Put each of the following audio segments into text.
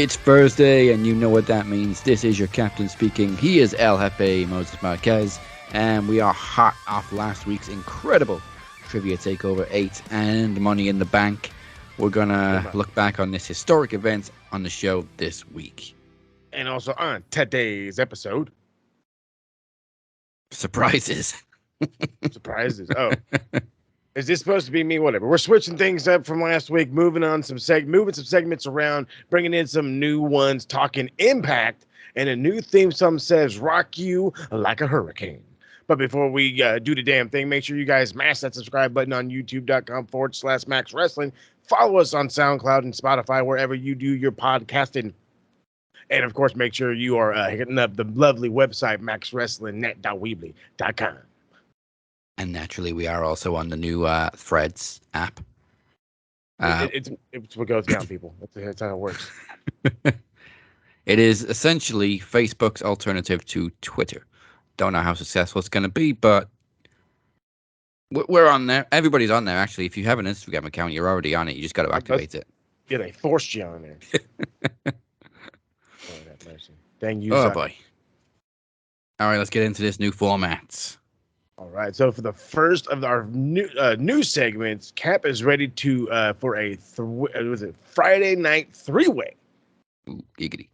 It's Thursday, and you know what that means. This is your captain speaking. He is El Jefe, Moses Marquez, and we are hot off last week's incredible Trivia Takeover 8 and Money in the Bank. We're going to look back on this historic event on the show this week. And also on today's episode, surprises. Surprises. Oh. Is this supposed to be me? Whatever. We're switching things up from last week, moving some segments around, bringing in some new ones, talking Impact, and a new theme song says "Rock You Like a Hurricane." But before we do the damn thing, make sure you guys smash that subscribe button on youtube.com/Max Wrestling. Follow us on SoundCloud and Spotify, wherever you do your podcasting. And, of course, make sure you are hitting up the lovely website, maxwrestlingnet.weebly.com. And naturally, we are also on the new Threads app. It's what goes down, people. That's how it works. It is essentially Facebook's alternative to Twitter. Don't know how successful it's going to be, but we're on there. Everybody's on there, actually. If you have an Instagram account, you're already on it. You just got to activate it. Yeah, they forced you on there. Oh, that mercy. Dang you. Oh, boy. All right, let's get into this new format. All right, so for the first of our new segments, Cap is ready to for a Friday night three-way. Ooh, giggity.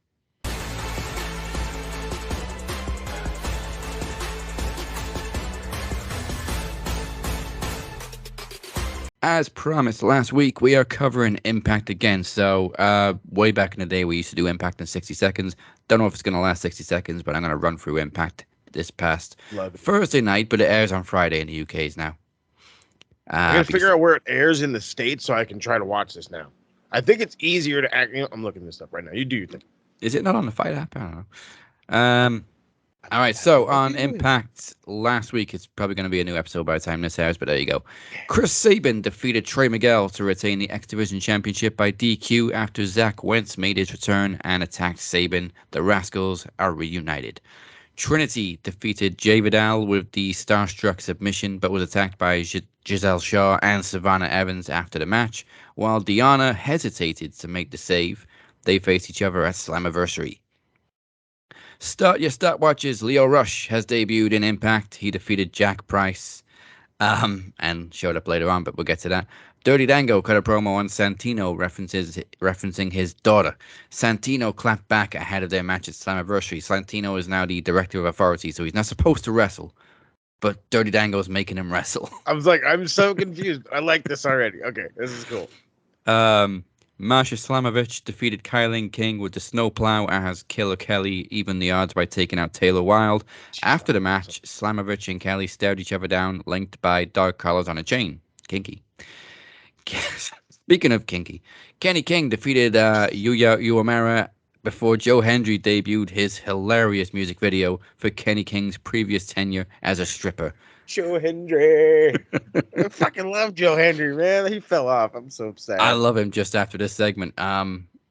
As promised last week, we are covering Impact again. So way back in the day, we used to do Impact in 60 seconds. Don't know if it's going to last 60 seconds, but I'm going to run through Impact this past Thursday night, but it airs on Friday in the UK's now. I gotta figure out where it airs in the States so I can try to watch this now. I think it's easier to act. I'm looking this up right now. You do your thing. Is it not on the Fight app? I don't know. All right, so on Impact last week, it's probably going to be a new episode by the time this airs, but there you go. Chris Sabin defeated Trey Miguel to retain the X Division Championship by DQ after Zach Wentz made his return and attacked Sabin. The Rascals are reunited. Trinity defeated Jay Vidal with the Starstruck submission, but was attacked by Giselle Shaw and Savannah Evans after the match. While Deanna hesitated to make the save, they faced each other at Slammiversary. Start your stopwatches. Leo Rush has debuted in Impact. He defeated Jack Price and showed up later on, but we'll get to that. Dirty Dango cut a promo on Santino referencing his daughter. Santino clapped back ahead of their match at Slammiversary. Santino is now the director of authority, so he's not supposed to wrestle, but Dirty Dango is making him wrestle. I was like, I'm so confused. I like this already. Okay, this is cool. Masha Slamovich defeated Kylie King with the snowplow as Killer Kelly evened the odds by taking out Taylor Wilde. After the match, Slamovich and Kelly stared each other down, linked by dog collars on a chain. Kinky. Speaking of kinky, Kenny King defeated Yuya Uemura before Joe Hendry debuted his hilarious music video for Kenny King's previous tenure as a stripper. Joe Hendry. I fucking love Joe Hendry, man. He fell off. I'm so sad. I love him just after this segment.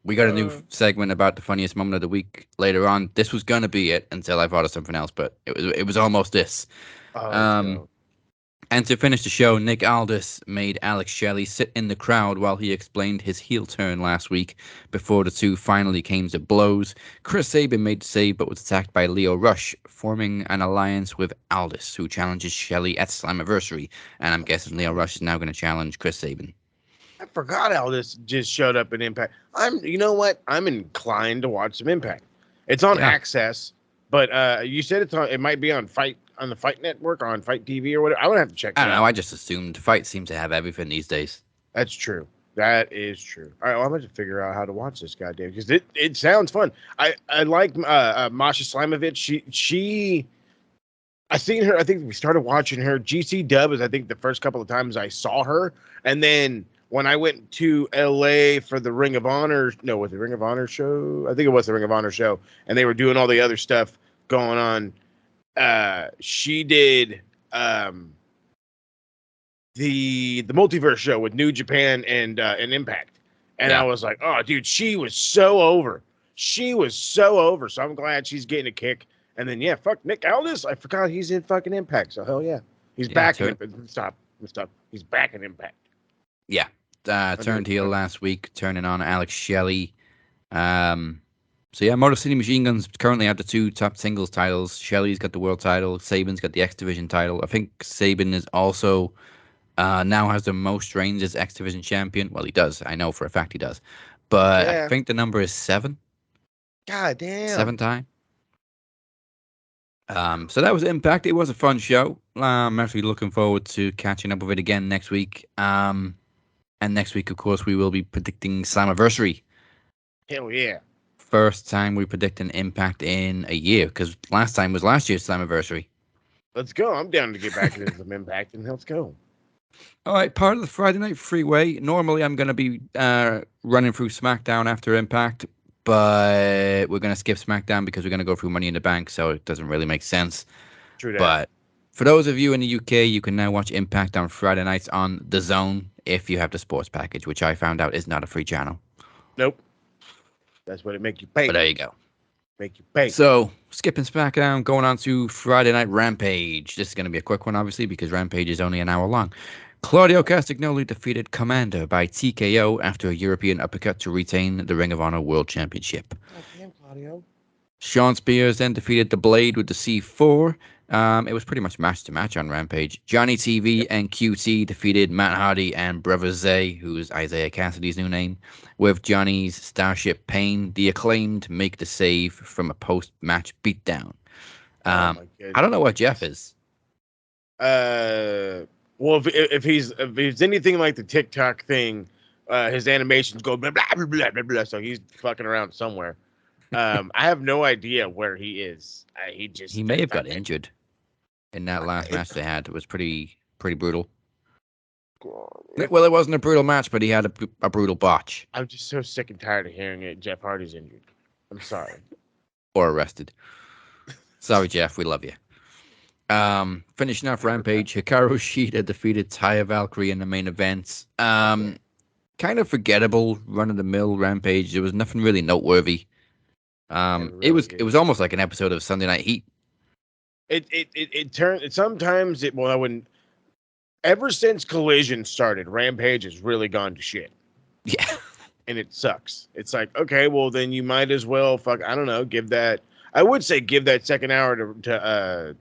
We got a new segment about the funniest moment of the week later on. This was going to be it until I thought of something else, but it was almost this. And to finish the show, Nick Aldis made Alex Shelley sit in the crowd while he explained his heel turn last week before the two finally came to blows. Chris Sabin made the save but was attacked by Leo Rush, forming an alliance with Aldis, who challenges Shelley at Slammiversary. And I'm guessing Leo Rush is now going to challenge Chris Sabin. I forgot Aldis just showed up in Impact. You know what? I'm inclined to watch some Impact. It's on Access, but you said it might be on the Fight Network, on Fight TV or whatever. I would have to check that out. I don't know. I just assumed Fight seems to have everything these days. That's true. That is true. All right, well, I'm going to figure out how to watch this goddamn, because it sounds fun. I like Masha Slamovich. She I seen her. I think we started watching her. GC Dub is, I think, the first couple of times I saw her. And then when I went to LA for the Ring of Honor, the Ring of Honor show. I think it was the Ring of Honor show. And they were doing all the other stuff going on. She did the multiverse show with New Japan and Impact. And I was like, oh, dude, she was so over. So I'm glad she's getting a kick. And then, fuck Nick Aldis. I forgot he's in fucking Impact. So, hell yeah. He's back in Impact. Stop. He's back in Impact. Yeah. Turned heel last week, turning on Alex Shelley. So yeah, Motor City Machine Guns currently have the 2 top singles titles. Shelley's got the world title. Saban's got the X Division title. I think Saban is also now has the most reigns as X Division champion. Well, he does. I know for a fact he does. But I Yeah. think the number is 7. God damn. 7 time. So that was Impact. It was a fun show. I'm actually looking forward to catching up with it again next week. And next week, of course, we will be predicting Slammiversary. Hell yeah. First time we predict an Impact in a year, because last time was last year's Slammiversary. Let's go. I'm down to get back into some Impact, and let's go. All right, part of the Friday Night Freeway. Normally, I'm going to be running through SmackDown after Impact, but we're going to skip SmackDown because we're going to go through Money in the Bank, so it doesn't really make sense. True that. But for those of you in the UK, you can now watch Impact on Friday nights on DAZN if you have the sports package, which I found out is not a free channel. Nope. That's what it make you pay. But there you go. Make you pay. So, skipping SmackDown, going on to Friday Night Rampage. This is going to be a quick one, obviously, because Rampage is only an hour long. Claudio Castagnoli defeated Commander by TKO after a European uppercut to retain the Ring of Honor World Championship. Oh, damn, Claudio. Sean Spears then defeated The Blade with the C4. It was pretty much match to match on Rampage. Johnny TV and QT defeated Matt Hardy and Brother Zay, who is Isaiah Cassidy's new name, with Johnny's Starship Pain. The Acclaimed make the save from a post-match beatdown. I don't know what Jeff is. Well, if he's anything like the TikTok thing, his animations go blah blah blah blah blah, blah, so he's fucking around somewhere. I have no idea where he is. He may have got injured in that last match they had. It was pretty brutal. Well, it wasn't a brutal match, but he had a brutal botch. I'm just so sick and tired of hearing it. Jeff Hardy's injured. I'm sorry. Or arrested. Sorry, Jeff. We love you. Finishing off Rampage, Hikaru Shida defeated Taya Valkyrie in the main event. Kind of forgettable, run-of-the-mill Rampage. There was nothing really noteworthy. It was almost like an episode of Sunday Night Heat. It turned sometimes it well I wouldn't. Ever since Collision started, Rampage has really gone to shit. Yeah, and it sucks. It's like, okay, well then you might as well I don't know, give that second hour to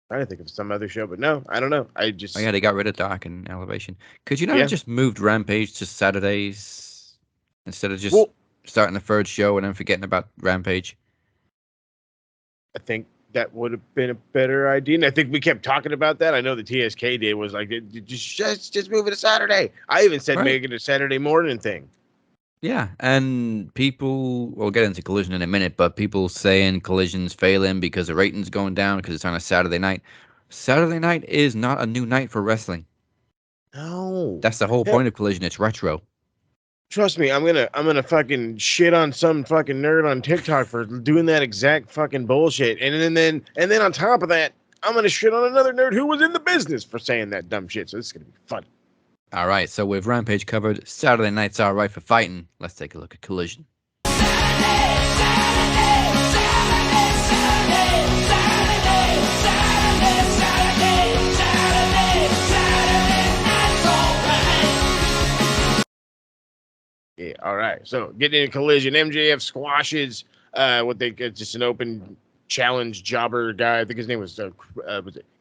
I didn't think of some other show, but no, I don't know. They got rid of Dark and Elevation. Could you not have just moved Rampage to Saturdays instead of just starting the third show and then forgetting about Rampage? I think that would have been a better idea. And I think we kept talking about that. I know the TSK did was like, just move it to Saturday. I even said make it a Saturday morning thing. Yeah, and we'll get into Collision in a minute, but people saying Collision's failing because the ratings going down because it's on a Saturday night. Saturday night is not a new night for wrestling. No. That's the whole point of Collision. It's retro. Trust me, I'm gonna fucking shit on some fucking nerd on TikTok for doing that exact fucking bullshit. And then on top of that, I'm gonna shit on another nerd who was in the business for saying that dumb shit. So this is gonna be fun. All right, so with Rampage covered, Saturday night's all right for fighting. Let's take a look at Collision. Yeah, all right. So getting into Collision, MJF squashes just an open challenge jobber guy. I think his name was it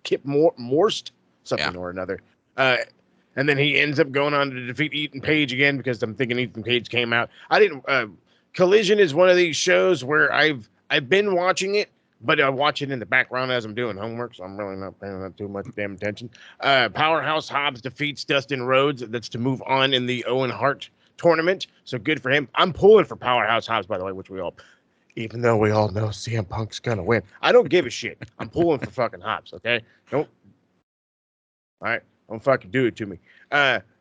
Kip Morst, something or another. And then he ends up going on to defeat Ethan Page again because I'm thinking Ethan Page came out. Collision is one of these shows where I've been watching it, but I watch it in the background as I'm doing homework, so I'm really not paying that too much damn attention. Powerhouse Hobbs defeats Dustin Rhodes. That's to move on in the Owen Hart tournament. So good for him. I'm pulling for Powerhouse Hobbs, by the way, even though we all know CM Punk's gonna win. I don't give a shit. I'm pulling for fucking Hobbs, okay? All right. Don't fucking do it to me.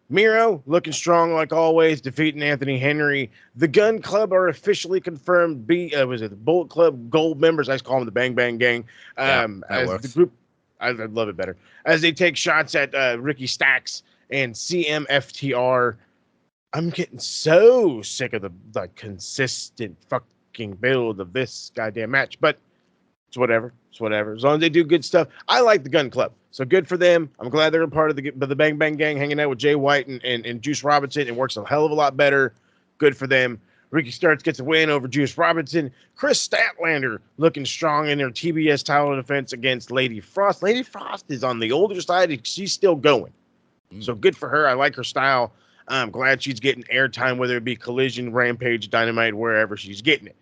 Miro looking strong like always, defeating Anthony Henry. The Gun Club are officially confirmed. The Bullet Club Gold members? I call them the Bang Bang Gang. As works. The group, I love it better. As they take shots at Ricky Stacks and CMFTR. I'm getting so sick of the consistent fucking build of this goddamn match, but it's whatever. It's whatever. As long as they do good stuff. I like the Gun Club. So good for them. I'm glad they're a part of the Bang Bang Gang, hanging out with Jay White and Juice Robinson. It works a hell of a lot better. Good for them. Ricky Starks gets a win over Juice Robinson. Chris Statlander looking strong in their TBS title defense against Lady Frost. Lady Frost is on the older side. She's still going. So good for her. I like her style. I'm glad she's getting airtime, whether it be Collision, Rampage, Dynamite, wherever she's getting it.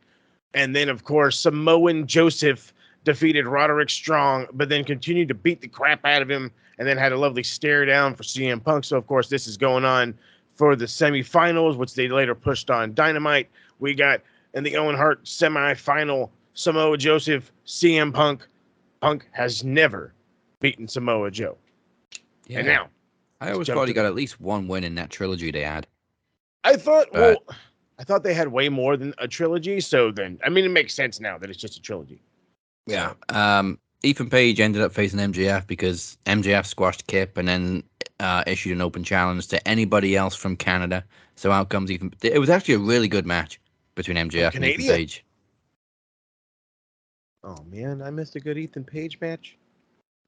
And then, of course, Samoan Joseph defeated Roderick Strong, but then continued to beat the crap out of him and then had a lovely stare down for CM Punk. So, of course, this is going on for the semifinals, which they later pushed on Dynamite. We got in the Owen Hart semifinal, Samoa Joseph, CM Punk. Punk has never beaten Samoa Joe. Yeah. And now, I always thought he got at least one win in that trilogy they had. I thought they had way more than a trilogy. So then, I mean, it makes sense now that it's just a trilogy. Yeah. Ethan Page ended up facing MJF because MJF squashed Kip and then issued an open challenge to anybody else from Canada. So out comes Ethan. It was actually a really good match between MJF and Ethan Page. Oh man, I missed a good Ethan Page match.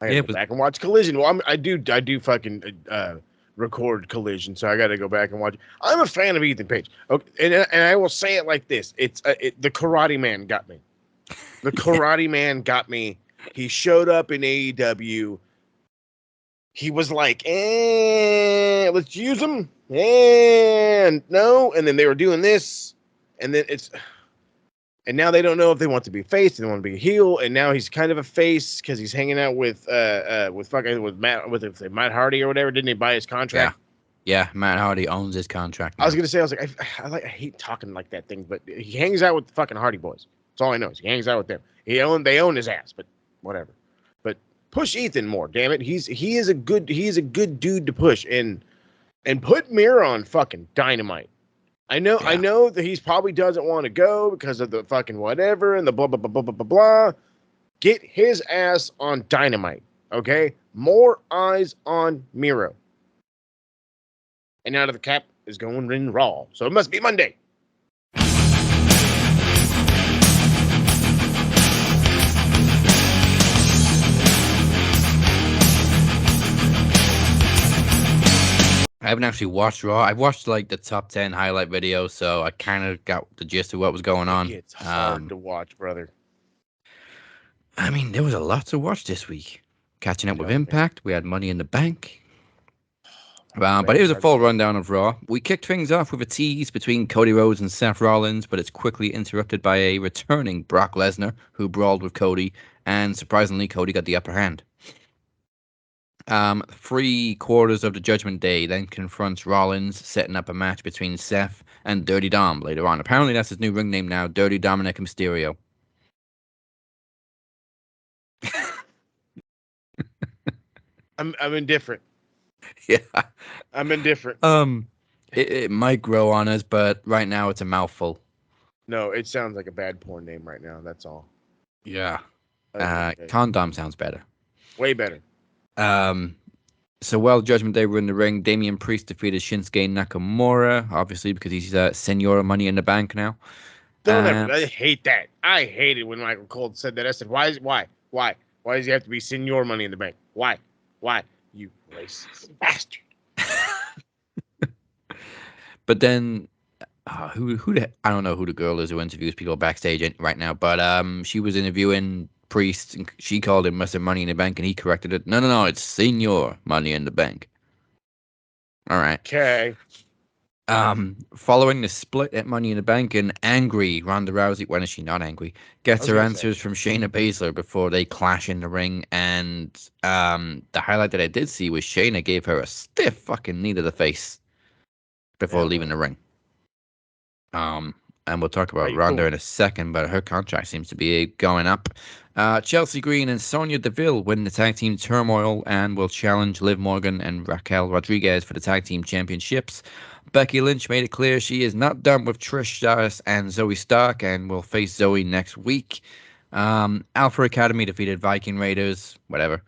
I gotta go back and watch Collision. Well, I do fucking record Collision, so I got to go back and watch. I'm a fan of Ethan Page. Okay, and I will say it like this: it's the Karate Man got me. The Karate Man got me. He showed up in AEW. He was like, let's use him. And no. And then they were doing this. And then and now they don't know if they want to be face, they want to be a heel. And now he's kind of a face because he's hanging out with Matt Hardy or whatever. Didn't he buy his contract? Yeah, Matt Hardy owns his contract now. I was gonna say, I hate talking like that thing, but he hangs out with the fucking Hardy Boys. That's all I know. He hangs out with them. They own his ass, but whatever. But push Ethan more, damn it. He is a good dude to push and put Miro on fucking Dynamite. I know that he's probably doesn't want to go because of the fucking whatever and the blah blah blah blah blah blah blah. Get his ass on Dynamite, okay? More eyes on Miro. And out of the cap is going in Raw, so it must be Monday. I haven't actually watched Raw. I've watched like the top 10 highlight video, so I kind of got the gist of what was going on. It's hard to watch, brother. I mean, there was a lot to watch this week. Catching up with Impact. We had Money in the Bank. But here's a full rundown of Raw. We kicked things off with a tease between Cody Rhodes and Seth Rollins, but it's quickly interrupted by a returning Brock Lesnar, who brawled with Cody, and surprisingly, Cody got the upper hand. 3/4 of the Judgment Day then confronts Rollins, setting up a match between Seth and Dirty Dom later on. Apparently, that's his new ring name now, Dirty Dominic Mysterio. I'm indifferent. Yeah, I'm indifferent. It might grow on us, but right now it's a mouthful. No, it sounds like a bad porn name right now. That's all. Yeah. Condom sounds better. Way better. So while Judgment Day were in the ring, Damian Priest defeated Shinsuke Nakamura, obviously because he's Senor Money in the Bank now. I hate that. I hate it when Michael Cole said that. I said, why does he have to be Senor Money in the Bank? Why? You racist bastard. But then, I don't know who the girl is who interviews people backstage right now, but she was interviewing Priest, and she called him Mr. Money in the Bank, and he corrected it. No, it's Senor Money in the Bank. All right. Okay. Following the split at Money in the Bank, an angry Ronda Rousey, when is she not angry, gets her answers from Shayna Baszler before they clash in the ring. And the highlight that I did see was Shayna gave her a stiff fucking knee to the face before leaving the ring. And we'll talk about Ronda in a second, but her contract seems to be going up. Chelsea Green and Sonya Deville win the tag team turmoil and will challenge Liv Morgan and Raquel Rodriguez for the tag team championships. Becky Lynch made it clear she is not done with Trish Stratus and Zoe Stark and will face Zoe next week. Alpha Academy defeated Viking Raiders, whatever.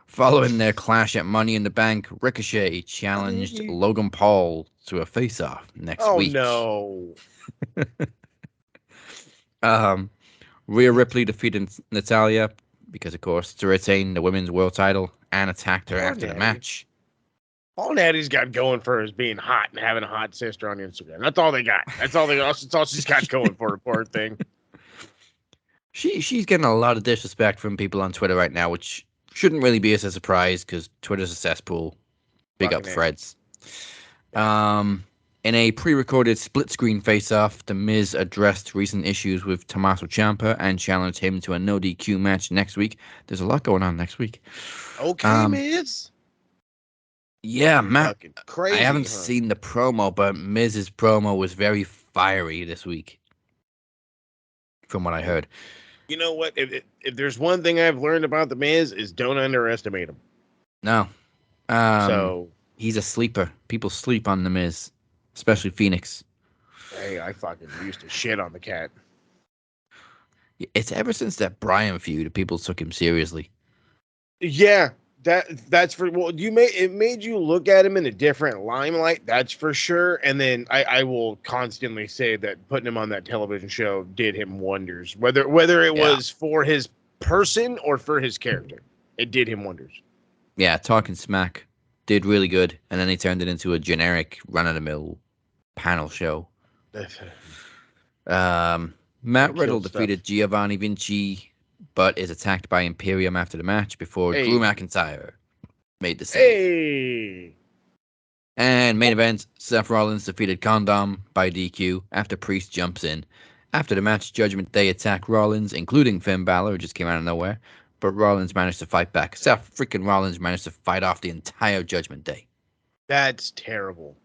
Following their clash at Money in the Bank, Ricochet challenged Logan Paul to a face-off next week. Oh, no. Rhea Ripley defeated Natalya because, of course, to retain the women's world title and attacked her after the match. All Natty's got going for her is being hot and having a hot sister on Instagram. That's all they got. That's all she's got going for her, poor thing. She's getting a lot of disrespect from people on Twitter right now, which shouldn't really be a surprise because Twitter's a cesspool. Big up Freds. In a pre-recorded split-screen face-off, The Miz addressed recent issues with Tommaso Ciampa and challenged him to a no DQ match next week. There's a lot going on next week. Okay, Miz. Yeah, Matt. Crazy, I haven't seen the promo, but Miz's promo was very fiery this week, from what I heard. You know what? If there's one thing I've learned about The Miz is don't underestimate him. No. So he's a sleeper. People sleep on The Miz, especially Phoenix. Hey, I fucking used to shit on the cat. It's ever since that Bryan feud, people took him seriously. Yeah, that's for it made you look at him in a different limelight, that's for sure. And then I will constantly say that putting him on that television show did him wonders. Whether it was for his person or for his character, it did him wonders. Yeah, Talking Smack did really good, and then they turned it into a generic run-of-the-mill panel show. Matt Riddle defeated Giovanni Vinci, but is attacked by Imperium after the match before Drew McIntyre made the save. Hey! And main event, Seth Rollins defeated Condom by DQ after Priest jumps in. After the match, Judgment Day attack Rollins, including Finn Balor, who just came out of nowhere, but Rollins managed to fight back. Seth freaking Rollins managed to fight off the entire Judgment Day. That's terrible.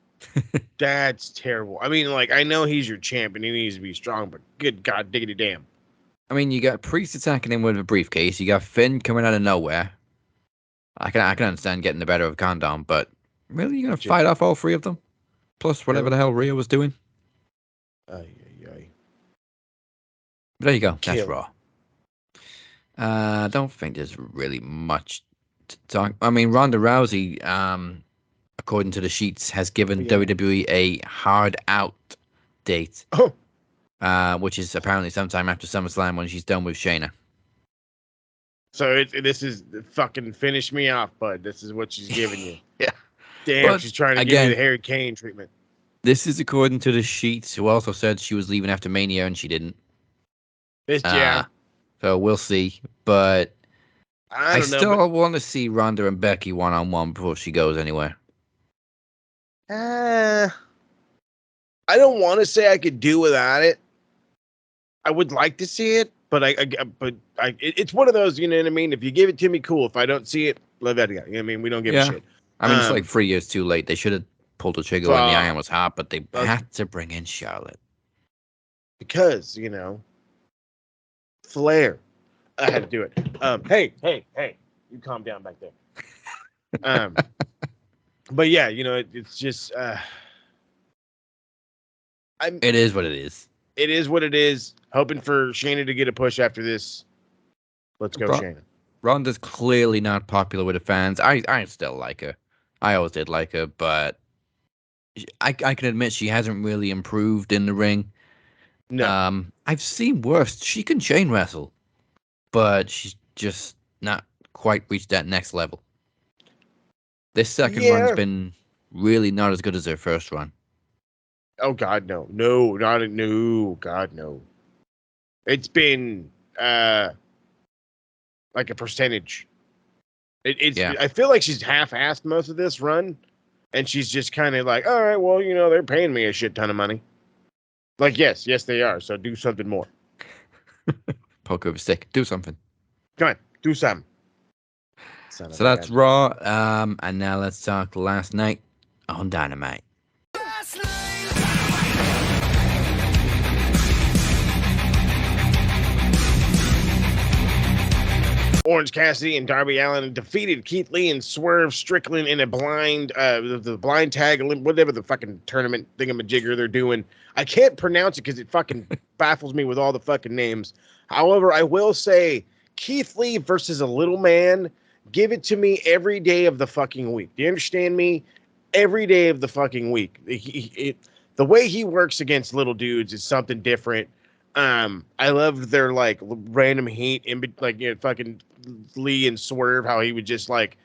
That's terrible. I mean, like, I know he's your champ and he needs to be strong, but good God, diggity damn. I mean, you got Priest attacking him with a briefcase. You got Finn coming out of nowhere. I can understand getting the better of Condom, but really, you're gonna fight off all three of them, plus whatever the hell Rhea was doing. But there you go. That's Raw. I don't think there's really much to talk. I mean, Ronda Rousey, according to the sheets, has given WWE a hard out date. Which is apparently sometime after SummerSlam when she's done with Shayna. So this is fucking finish me off, bud. This is what she's giving you. Yeah. Damn, but she's trying to give you the Harry Kane treatment. This is according to the sheets, who also said she was leaving after Mania and she didn't. So we'll see. But I still want to see Ronda and Becky one-on-one before she goes anywhere. I don't want to say I could do without it. I would like to see it, but it's one of those, you know what I mean? If you give it to me, cool. If I don't see it, let that go. You know what I mean? We don't give a shit. I mean, it's like 3 years too late. They should have pulled the trigger when the iron was hot, but they had to bring in Charlotte. Because, Flair. I had to do it. Hey, you calm down back there. But yeah, it's just it is what it is. It is what it is. Hoping for Shayna to get a push after this. Let's go, Shayna. Ronda's clearly not popular with the fans. I still like her. I always did like her, but I can admit she hasn't really improved in the ring. No. I've seen worse. She can chain wrestle, but she's just not quite reached that next level. This second run's been really not as good as her first run. Oh God, no, God, no. It's been like a percentage. I feel like she's half-assed most of this run, and she's just kind of like, all right, well, they're paying me a shit ton of money. Like, yes, they are. So do something more. Poke over stick. Do something. Come on, do something. So that's Raw. And now let's talk last night on Dynamite. Orange Cassidy and Darby Allin defeated Keith Lee and Swerve Strickland in a blind, the blind tag, whatever the fucking tournament thingamajigger they're doing. I can't pronounce it because it fucking baffles me with all the fucking names. However, I will say Keith Lee versus a little man. Give it to me every day of the fucking week. Do you understand me? Every day of the fucking week. The way he works against little dudes is something different. I loved their like random heat in fucking Lee and Swerve, how he would just like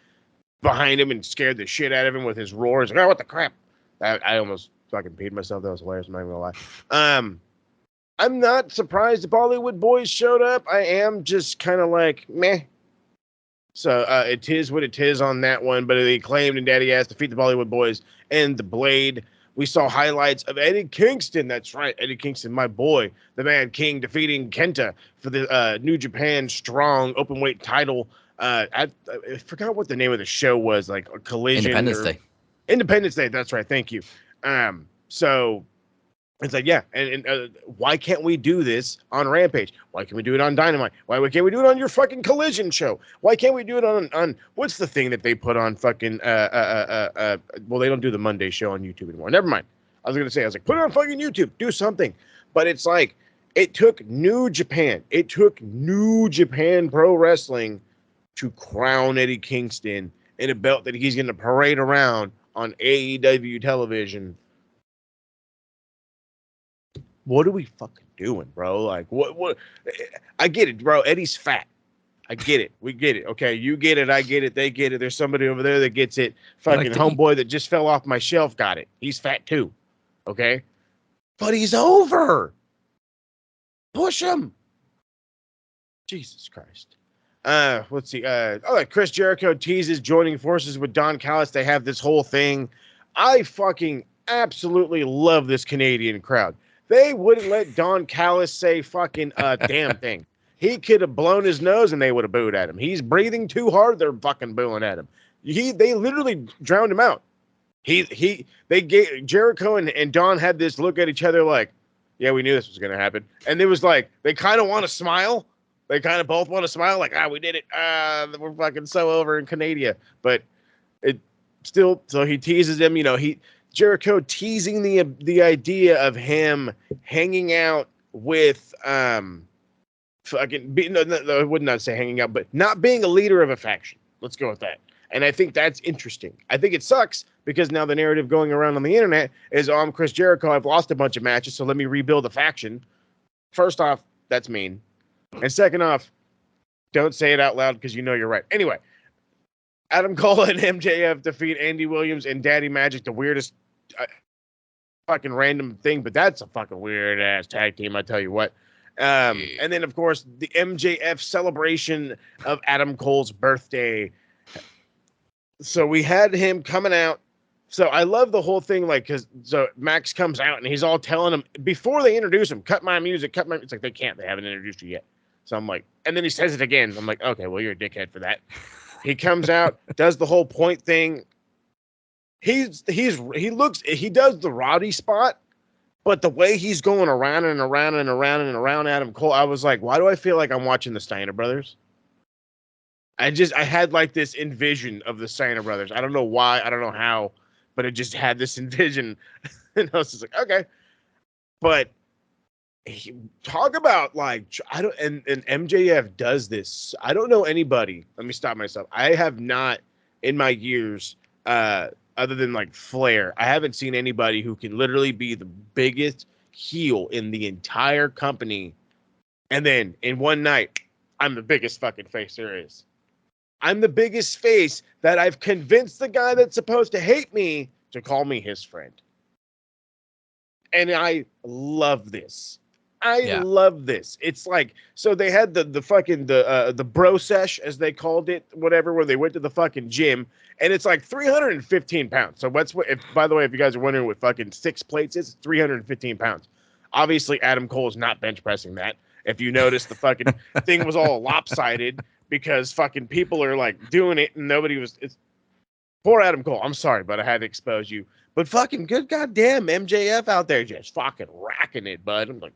behind him and scared the shit out of him with his roars. Like, oh, what the crap? I almost fucking peed myself. That was hilarious. I'm not even gonna lie. I'm not surprised the Bollywood boys showed up. I am just kind of like, meh. So it is what it is on that one. But the Acclaimed and Daddy Ass defeat the Bollywood boys and the Blade. We saw highlights of Eddie Kingston. That's right, Eddie Kingston, my boy, the Mad King, defeating Kenta for the New Japan Strong Openweight title. I forgot what the name of the show was, like a Collision. Independence Day. Independence Day. That's right. Thank you. So it's like, yeah, and why can't we do this on Rampage? Why can't we do it on Dynamite? Why can't we do it on your fucking Collision show? Why can't we do it on what's the thing that they put on fucking well, they don't do the Monday show on YouTube anymore. Never mind. I was like, put it on fucking YouTube, do something. But it's like, it took New Japan Pro Wrestling to crown Eddie Kingston in a belt that he's going to parade around on AEW television. What are we fucking doing, bro? Like, what? I get it, bro. Eddie's fat. I get it. We get it. Okay, you get it. I get it. They get it. There's somebody over there that gets it. Fucking homeboy that just fell off my shelf got it. He's fat too. Okay? But he's over. Push him. Jesus Christ. Let's see. Chris Jericho teases joining forces with Don Callis. They have this whole thing. I fucking absolutely love this Canadian crowd. They wouldn't let Don Callis say fucking damn thing. He could have blown his nose and they would have booed at him. He's breathing too hard. They're fucking booing at him. They literally drowned him out. Jericho and Don had this look at each other like, yeah, we knew this was going to happen. And it was like, they kind of want to smile. They kind of both want to smile like, we did it. We're fucking so over in Canada. But it still, so he teases him, Jericho teasing the idea of him hanging out with I would not say hanging out, but not being a leader of a faction. Let's go with that. And I think that's interesting. I think it sucks because now the narrative going around on the internet is, I'm Chris Jericho. I've lost a bunch of matches, so let me rebuild a faction. First off, that's mean. And second off, don't say it out loud because you know you're right. Anyway, Adam Cole and MJF defeat Andy Williams and Daddy Magic, the weirdest fucking random thing, but that's a fucking weird ass tag team, I tell you what. And then, of course, the MJF celebration of Adam Cole's birthday. So we had him coming out. So I love the whole thing, so Max comes out and he's all telling him before they introduce him, cut my music, it's like, they haven't introduced you yet. So I'm like, and then he says it again. I'm like, okay, well, you're a dickhead for that. He comes out, does the whole point thing. He does the Roddy spot, but the way he's going around and around and around and around Adam Cole, I was like, why do I feel like I'm watching the Steiner Brothers? I had like this envision of the Steiner Brothers. I don't know why, I don't know how, but it just had this envision. And I was just like, okay. But talk about and MJF does this. I don't know anybody. Let me stop myself. I have not in my years, other than like Flair, I haven't seen anybody who can literally be the biggest heel in the entire company. And then in one night, I'm the biggest fucking face there is. I'm the biggest face that I've convinced the guy that's supposed to hate me to call me his friend. And I love this. I love this. It's like, so they had the bro sesh, as they called it, whatever, where they went to the fucking gym, and it's like 315 pounds. So by the way, if you guys are wondering what fucking 6 plates is, it's 315 pounds. Obviously, Adam Cole is not bench pressing that. If you notice, the fucking thing was all lopsided because fucking people are like doing it and nobody was. It's poor Adam Cole. I'm sorry, but I had to expose you. But fucking good goddamn MJF out there just fucking racking it, bud. I'm like,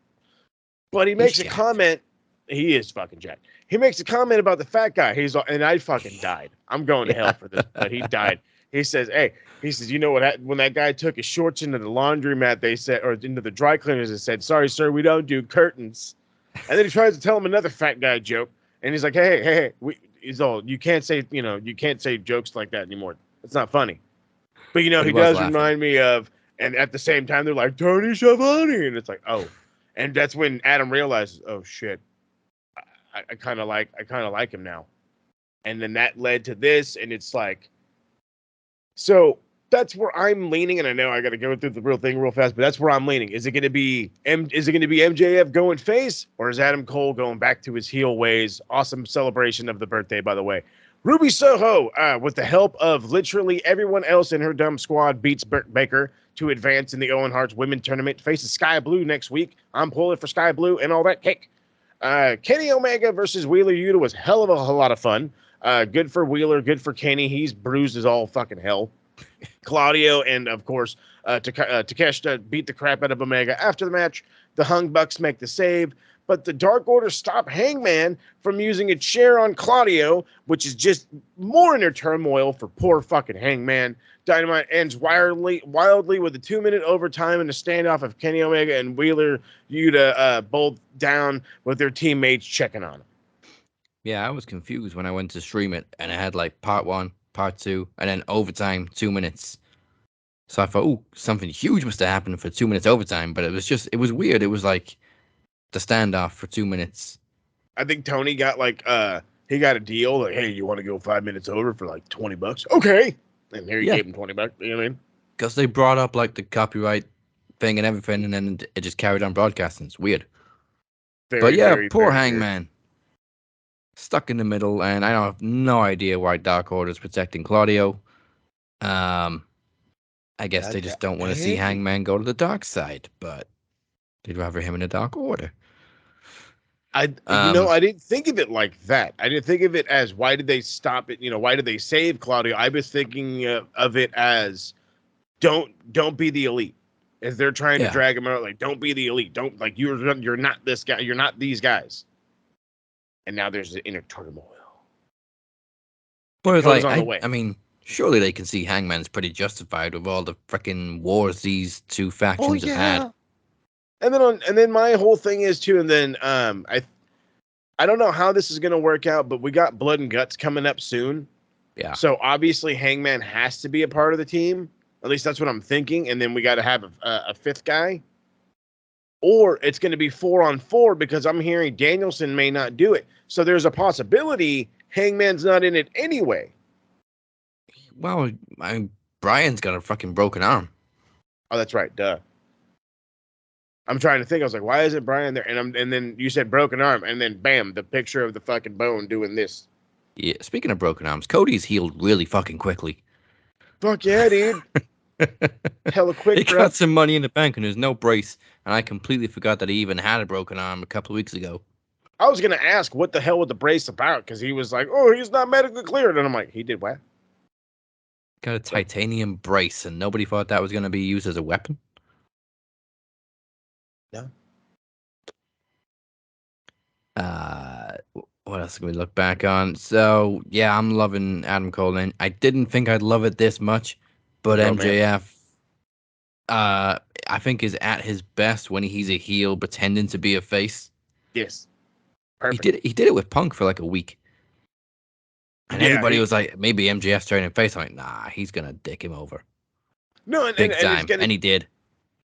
but he makes a comment. He is fucking jacked. He makes a comment about the fat guy. And I fucking died. I'm going to hell for this, but he died. He says, you know what? When that guy took his shorts into the laundromat, they said, or into the dry cleaners, they said, sorry, sir, we don't do curtains. And then he tries to tell him another fat guy joke. And he's like, hey, you can't say jokes like that anymore. It's not funny. But, he does remind me of, and at the same time, they're like, Tony Schiavone. And it's like, oh. And that's when Adam realizes, oh shit, I kind of like him now. And then that led to this, and it's like, So that's where I'm leaning, and I know I got to go through the real thing real fast, but that's where I'm leaning. Is it going to be MJF going face, or is Adam Cole going back to his heel ways? Awesome celebration of the birthday, by the way. Ruby Soho, with the help of literally everyone else in her dumb squad, beats Baker to advance in the Owen Hart's Women Tournament. Faces Sky Blue next week. I'm pulling for Sky Blue and all that cake. Kenny Omega versus Wheeler Yuta was hell of a lot of fun. Good for Wheeler, good for Kenny. He's bruised as all fucking hell. Claudio and, of course, Takeshita beat the crap out of Omega after the match. The Hung Bucks make the save, but the Dark Order stop Hangman from using a chair on Claudio, which is just more inner turmoil for poor fucking Hangman. Dynamite ends wildly with a 2-minute overtime and a standoff of Kenny Omega and Wheeler Yuta both down with their teammates checking on them. Yeah, I was confused when I went to stream it, and it had like part 1, part 2, and then overtime 2 minutes. So I thought, oh, something huge must have happened for 2 minutes overtime, but it was weird. It was like the standoff for 2 minutes. I think Tony got he got a deal like, hey, you want to go 5 minutes over for like $20? Okay. And here he gave him $20. You know what I mean? Because they brought up like the copyright thing and everything, and then it just carried on broadcasting. It's weird. But yeah, poor Hangman. Stuck in the middle, and I have no idea why Dark Order is protecting Claudio. I guess they just don't want to see Hangman go to the dark side, but they'd rather him in the Dark Order. I didn't think of it like that. I didn't think of it as, why did they stop it? Why did they save Claudio? I was thinking of it as, don't be the elite. As they're trying to drag him out, like, don't be the elite. Don't, like, you're not this guy. You're not these guys. And now there's the inner turmoil. But like, I mean, surely they can see Hangman's pretty justified with all the freaking wars these two factions have had. And then my whole thing is too, and then I don't know how this is gonna work out, but we got Blood and Guts coming up soon. Yeah. So obviously Hangman has to be a part of the team. At least that's what I'm thinking. And then we got to have a fifth guy. Or it's going to be 4-on-4 because I'm hearing Danielson may not do it. So there's a possibility Hangman's not in it anyway. Well, Brian's got a fucking broken arm. Oh, that's right. Duh. I'm trying to think. I was like, why isn't Brian there? And then you said broken arm, and then bam, the picture of the fucking bone doing this. Yeah. Speaking of broken arms, Cody's healed really fucking quickly. Fuck yeah, dude. Hella quick. He got some money in the bank, and there's no brace. And I completely forgot that he even had a broken arm a couple of weeks ago. I was gonna ask what the hell was the brace about, because he was like, "Oh, he's not medically cleared," and I'm like, "He did what?" Got a titanium brace, and nobody thought that was gonna be used as a weapon. No. What else can we look back on? So yeah, I'm loving Adam Cole, and I didn't think I'd love it this much, but MJF, I think is at his best when he's a heel pretending to be a face. Yes. Perfect. He did it with Punk for like a week. And everybody was like, maybe MJF's turning face. I'm like, nah, he's gonna dick him over. No, big time. And he did.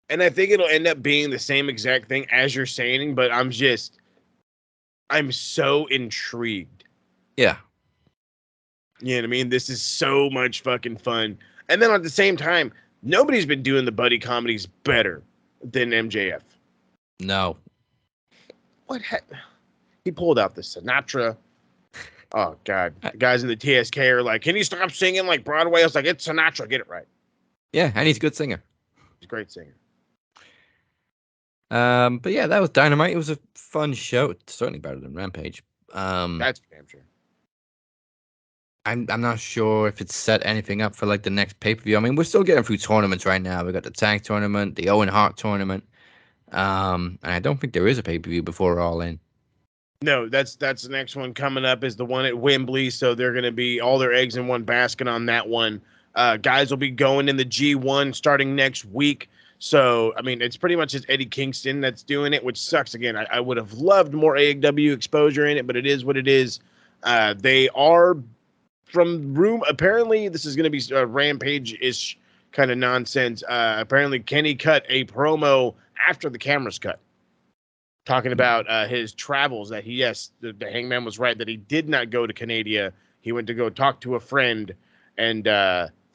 And I think it'll end up being the same exact thing as you're saying, but I'm so intrigued. Yeah. You know what I mean? This is so much fucking fun. And then at the same time, nobody's been doing the buddy comedies better than MJF. No. He pulled out the Sinatra. Oh, God. The guys in the TSK are like, can you stop singing like Broadway? I was like, it's Sinatra. Get it right. Yeah, and he's a good singer. He's a great singer. But yeah, that was Dynamite. It was a fun show. It's certainly better than Rampage. That's damn sure. I'm not sure if it's set anything up for like the next pay-per-view. I mean, we're still getting through tournaments right now. We got the tag tournament, the Owen Hart tournament. And I don't think there is a pay-per-view before All In. No, that's the next one coming up is the one at Wembley. So they're going to be all their eggs in one basket on that one. Guys will be going in the G1 starting next week. So, I mean, it's pretty much just Eddie Kingston that's doing it, which sucks. Again, I would have loved more AEW exposure in it, but it is what it is. They are from room. Apparently, this is going to be Rampage-ish kind of nonsense. Apparently, Kenny cut a promo after the cameras cut, talking about his travels, that the Hangman was right, that he did not go to Canada. He went to go talk to a friend, and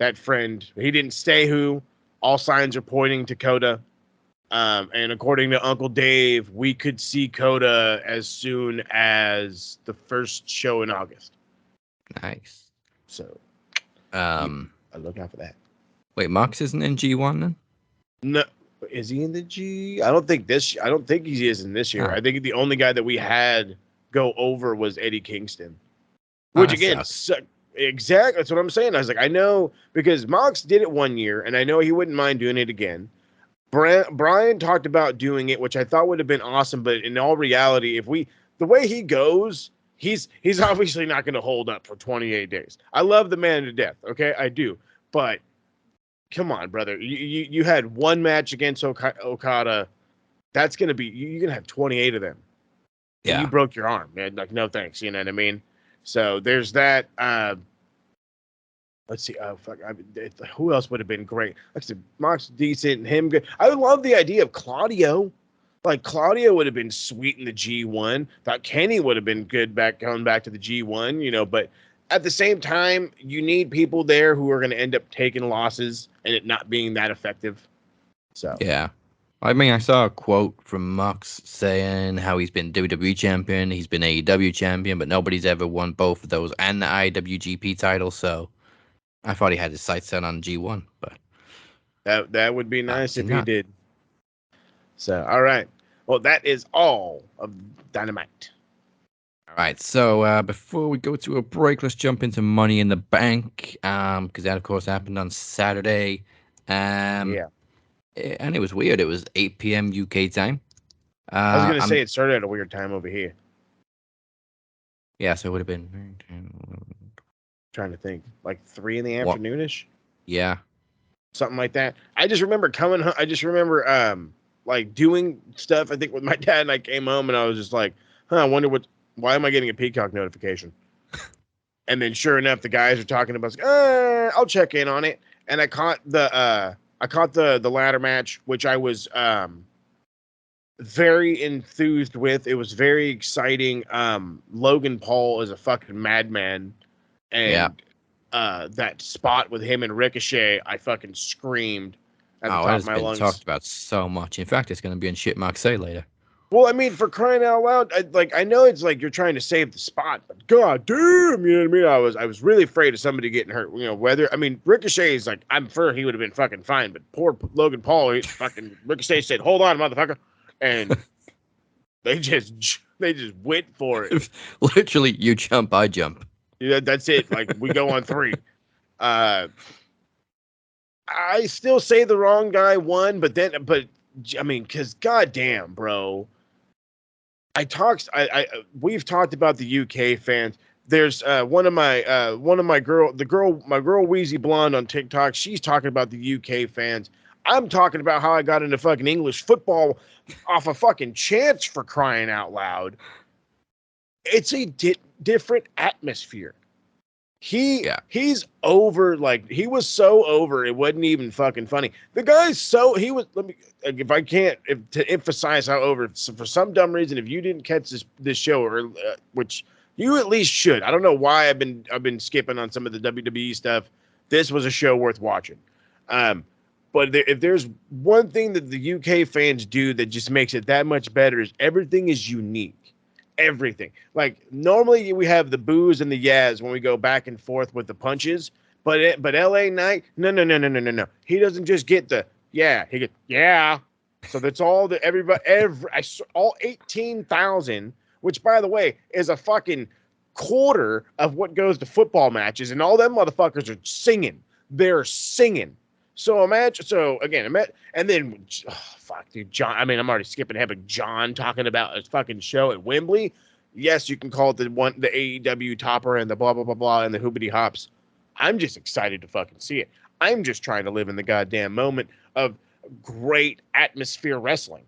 that friend. He didn't stay who. All signs are pointing to Coda. And according to Uncle Dave, we could see Coda as soon as the first show in August. Nice. So, I look out for that. Wait, Mox isn't in G1 then? No, is he in the G? I don't think he is in this year. Oh. I think the only guy that we had go over was Eddie Kingston. Oh, Which that again, sucks. exactly. That's what I'm saying. I was like, I know because Mox did it one year, and I know he wouldn't mind doing it again. Brian talked about doing it, which I thought would have been awesome. But in all reality, the way he goes, he's obviously not going to hold up for 28 days. I love the man to death. Okay, I do. But come on, brother. You had one match against Okada. That's going to be, you're going to have 28 of them. Yeah. And you broke your arm, man. Like, no thanks. You know what I mean? So there's that. Let's see. Oh, fuck. Who else would have been great? Like I said, Mox decent. Him good. I would love the idea of Claudio. Like, Claudio would have been sweet in the G1. Thought Kenny would have been good going back to the G1, you know. But at the same time, you need people there who are going to end up taking losses and it not being that effective. So yeah. I mean, I saw a quote from Mox saying how he's been WWE champion, he's been AEW champion, but nobody's ever won both of those and the IWGP title. So I thought he had his sights set on G1, but that would be nice if he not. did. So, all right. Well, that is all of Dynamite. All right. So before we go to a break, let's jump into Money in the Bank, because that, of course, happened on Saturday. Yeah. And it was weird. It was 8 p.m. UK time. I was going to say it started at a weird time over here. Yeah, so it would have been. Trying to think. Like 3 in the afternoonish? Yeah. Something like that. I just remember coming home. I just remember like doing stuff, I think, with my dad, and I came home and I was just like, I wonder why am I getting a Peacock notification? And then sure enough, the guys are talking about, I'll check in on it. And I caught the ladder match, which I was very enthused with. It was very exciting. Logan Paul is a fucking madman. And that spot with him and Ricochet, I fucking screamed at the top of my lungs. It's been talked about so much. In fact, it's going to be in Shit Mark Say later. Well, I mean, for crying out loud, I know it's like you're trying to save the spot, but god damn, you know what I mean? I was really afraid of somebody getting hurt. You know, Ricochet is like, I'm sure he would have been fucking fine, but poor Logan Paul, Ricochet said, "Hold on, motherfucker," and they just went for it. Literally, you jump, I jump. Yeah, that's it. Like, we go on 3. I still say the wrong guy won, but I mean, because goddamn, bro. We've talked about the UK fans. There's my girl Wheezy Blonde on TikTok. She's talking about the UK fans. I'm talking about how I got into fucking English football off a fucking chance, for crying out loud. It's a different atmosphere. He's over, like, he was so over it wasn't even fucking funny. The guy's to emphasize how over, so for some dumb reason, if you didn't catch this show, or which you at least should. I don't know why I've been skipping on some of the WWE stuff. This was a show worth watching. But if there's one thing that the UK fans do that just makes it that much better, is everything is unique. Everything. Like, normally we have the boos and the yas when we go back and forth with the punches, but LA Knight, no. He doesn't just get the yeah. He get yeah. So that's all the all 18,000, which, by the way, is a fucking quarter of what goes to football matches, and all them motherfuckers are singing. They're singing. So imagine. And then, fuck, dude, John. I mean, I'm already skipping ahead, but John talking about a fucking show at Wembley. Yes, you can call it the AEW topper and the blah blah blah blah and the hoobity hops. I'm just excited to fucking see it. I'm just trying to live in the goddamn moment of great atmosphere wrestling.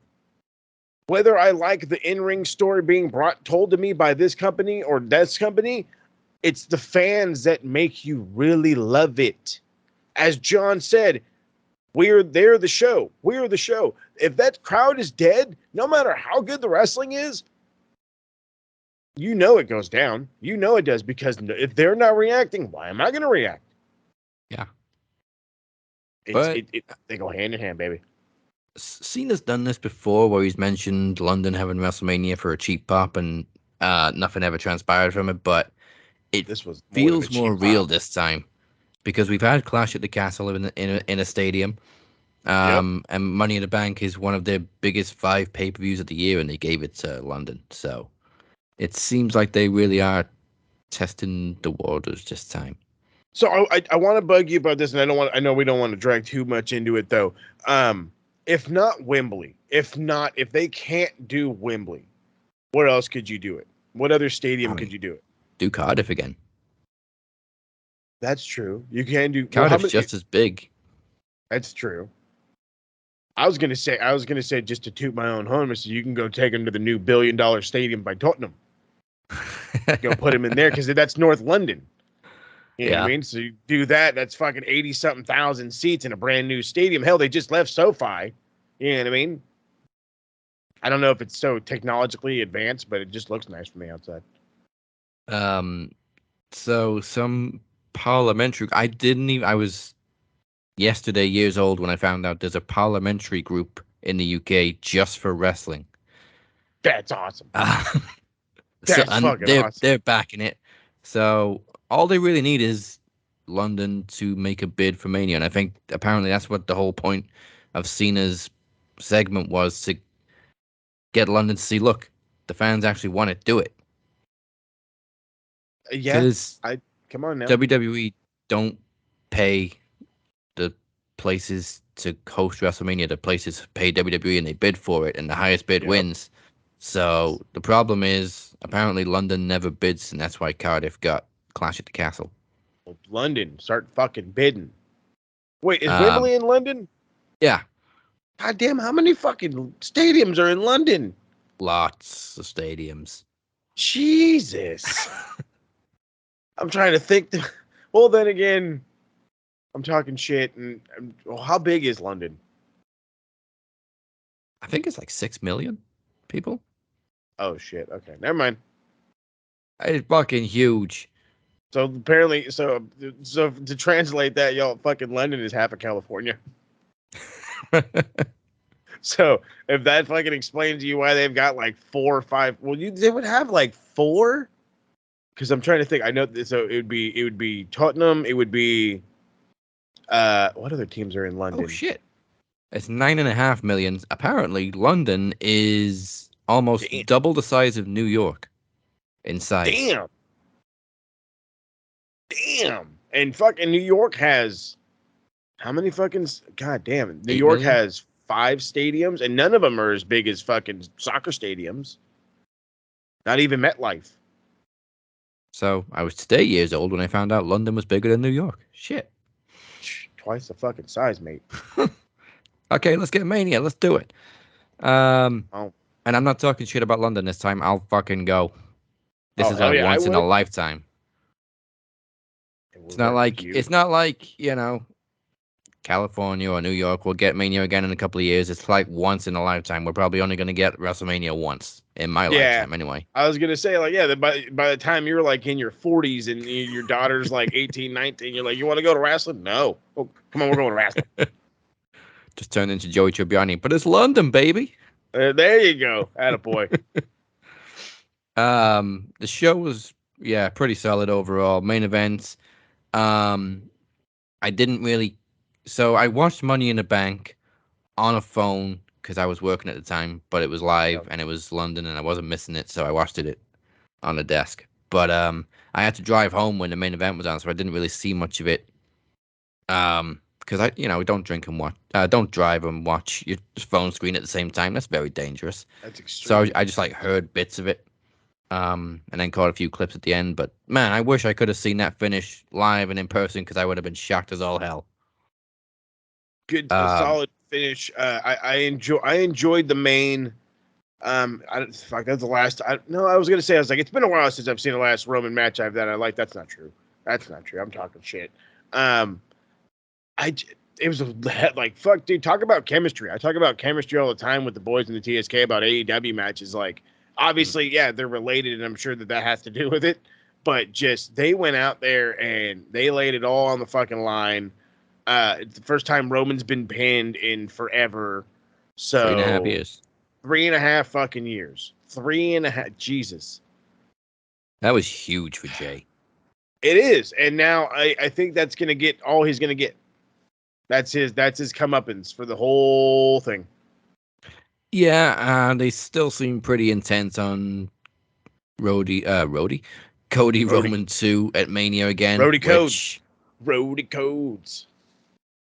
Whether I like the in-ring story being told to me by this company or that company, it's the fans that make you really love it. As John said, they're the show. We're the show. If that crowd is dead, no matter how good the wrestling is, you know it goes down. You know it does, because if they're not reacting, why am I going to react? Yeah. But they go hand in hand, baby. Cena's done this before, where he's mentioned London having WrestleMania for a cheap pop, and nothing ever transpired from it. But it This was more than a feels more cheap real pop. this time because we've had Clash at the Castle in a stadium. Yep. And Money in the Bank is one of their biggest 5 pay-per-views of the year, and they gave it to London. So it seems like they really are testing the waters this time. So I want to bug you about this, and I know we don't want to drag too much into it though. If not Wembley, if they can't do Wembley, where else could you do it? What other stadium could you do it? Do Cardiff again. That's true. You can do Cardiff's just as big. That's true. I was gonna say just to toot my own horn, so you can go take him to the new $1 billion stadium by Tottenham. Go put him in there because that's North London. You know what I mean? So you do that. That's fucking 80-something thousand seats in a brand new stadium. Hell, they just left SoFi. You know what I mean? I don't know if it's so technologically advanced, but it just looks nice from the outside. So some parliamentary. I was yesterday years old when I found out there's a parliamentary group in the UK just for wrestling. That's awesome. That's fucking awesome. They're backing it. So all they really need is London to make a bid for Mania, and I think apparently that's what the whole point of Cena's segment was, to get London to see, look, the fans actually want to do it. Yeah, come on now. WWE don't pay the places to host WrestleMania. The places pay WWE, and they bid for it, and the highest bid wins. So the problem is, apparently London never bids, and that's why Cardiff got Clash at the Castle. Well, London, start fucking bidding. Wait, is Wembley in London? Yeah. God damn, how many fucking stadiums are in London? Lots of stadiums. Jesus. I'm trying to think. Well, then again, I'm talking shit. And how big is London? I think it's like 6 million people. Oh shit. Okay, never mind. It's fucking huge. So apparently, so to translate that, y'all, fucking London is half of California. So if that fucking explains to you why they've got like 4 or 5, well, they would have like 4. Because I'm trying to think. I know. So it would be Tottenham. It would be what other teams are in London? Oh shit! It's 9.5 million. Apparently, London is almost double the size of New York in size. Damn. And fucking New York has how many fucking? God damn. New York has 5 stadiums, and none of them are as big as fucking soccer stadiums. Not even MetLife. So I was today years old when I found out London was bigger than New York. Shit. Twice the fucking size, mate. Okay, let's get Mania. Let's do it. And I'm not talking shit about London this time. I'll fucking go. This is a once in a lifetime. It's not like, you know, California or New York will get Mania again in a couple of years. It's like once in a lifetime. We're probably only going to get WrestleMania once in my lifetime anyway. I was going to say, like, by the time you're like in your 40s and your daughter's like 18, 19, you're like, you want to go to wrestling? No. Oh, come on, we're going to wrestling. Just turned into Joey Tribbiani. But it's London, baby. There you go. Attaboy. The show was, pretty solid overall. Main events. I didn't really. So I watched Money in the Bank on a phone because I was working at the time, but it was live and it was London and I wasn't missing it, so I watched it on the desk. But I had to drive home when the main event was on, so I didn't really see much of it. Because I don't drink and watch, don't drive and watch your phone screen at the same time. That's very dangerous. That's extreme. So I just like heard bits of it, and then caught a few clips at the end. But man, I wish I could have seen that finish live and in person because I would have been shocked as all hell. Good, solid finish. I enjoyed the main. That's the last. I was gonna say, I was like, it's been a while since I've seen the last Roman match I've done. I like. That's not true. That's not true. I'm talking shit. It was like, fuck, dude. Talk about chemistry. I talk about chemistry all the time with the boys in the TSK about AEW matches. Like, obviously, they're related, and I'm sure that has to do with it. But just they went out there and they laid it all on the fucking line. It's the first time Roman's been pinned in forever. So 3.5 years. 3.5 fucking years. 3.5. Jesus. That was huge for Jay. It is. And now I think that's gonna get all he's gonna get. That's his comeuppance for the whole thing. Yeah, they still seem pretty intense on Cody Roman 2 at Mania again. Roadie codes.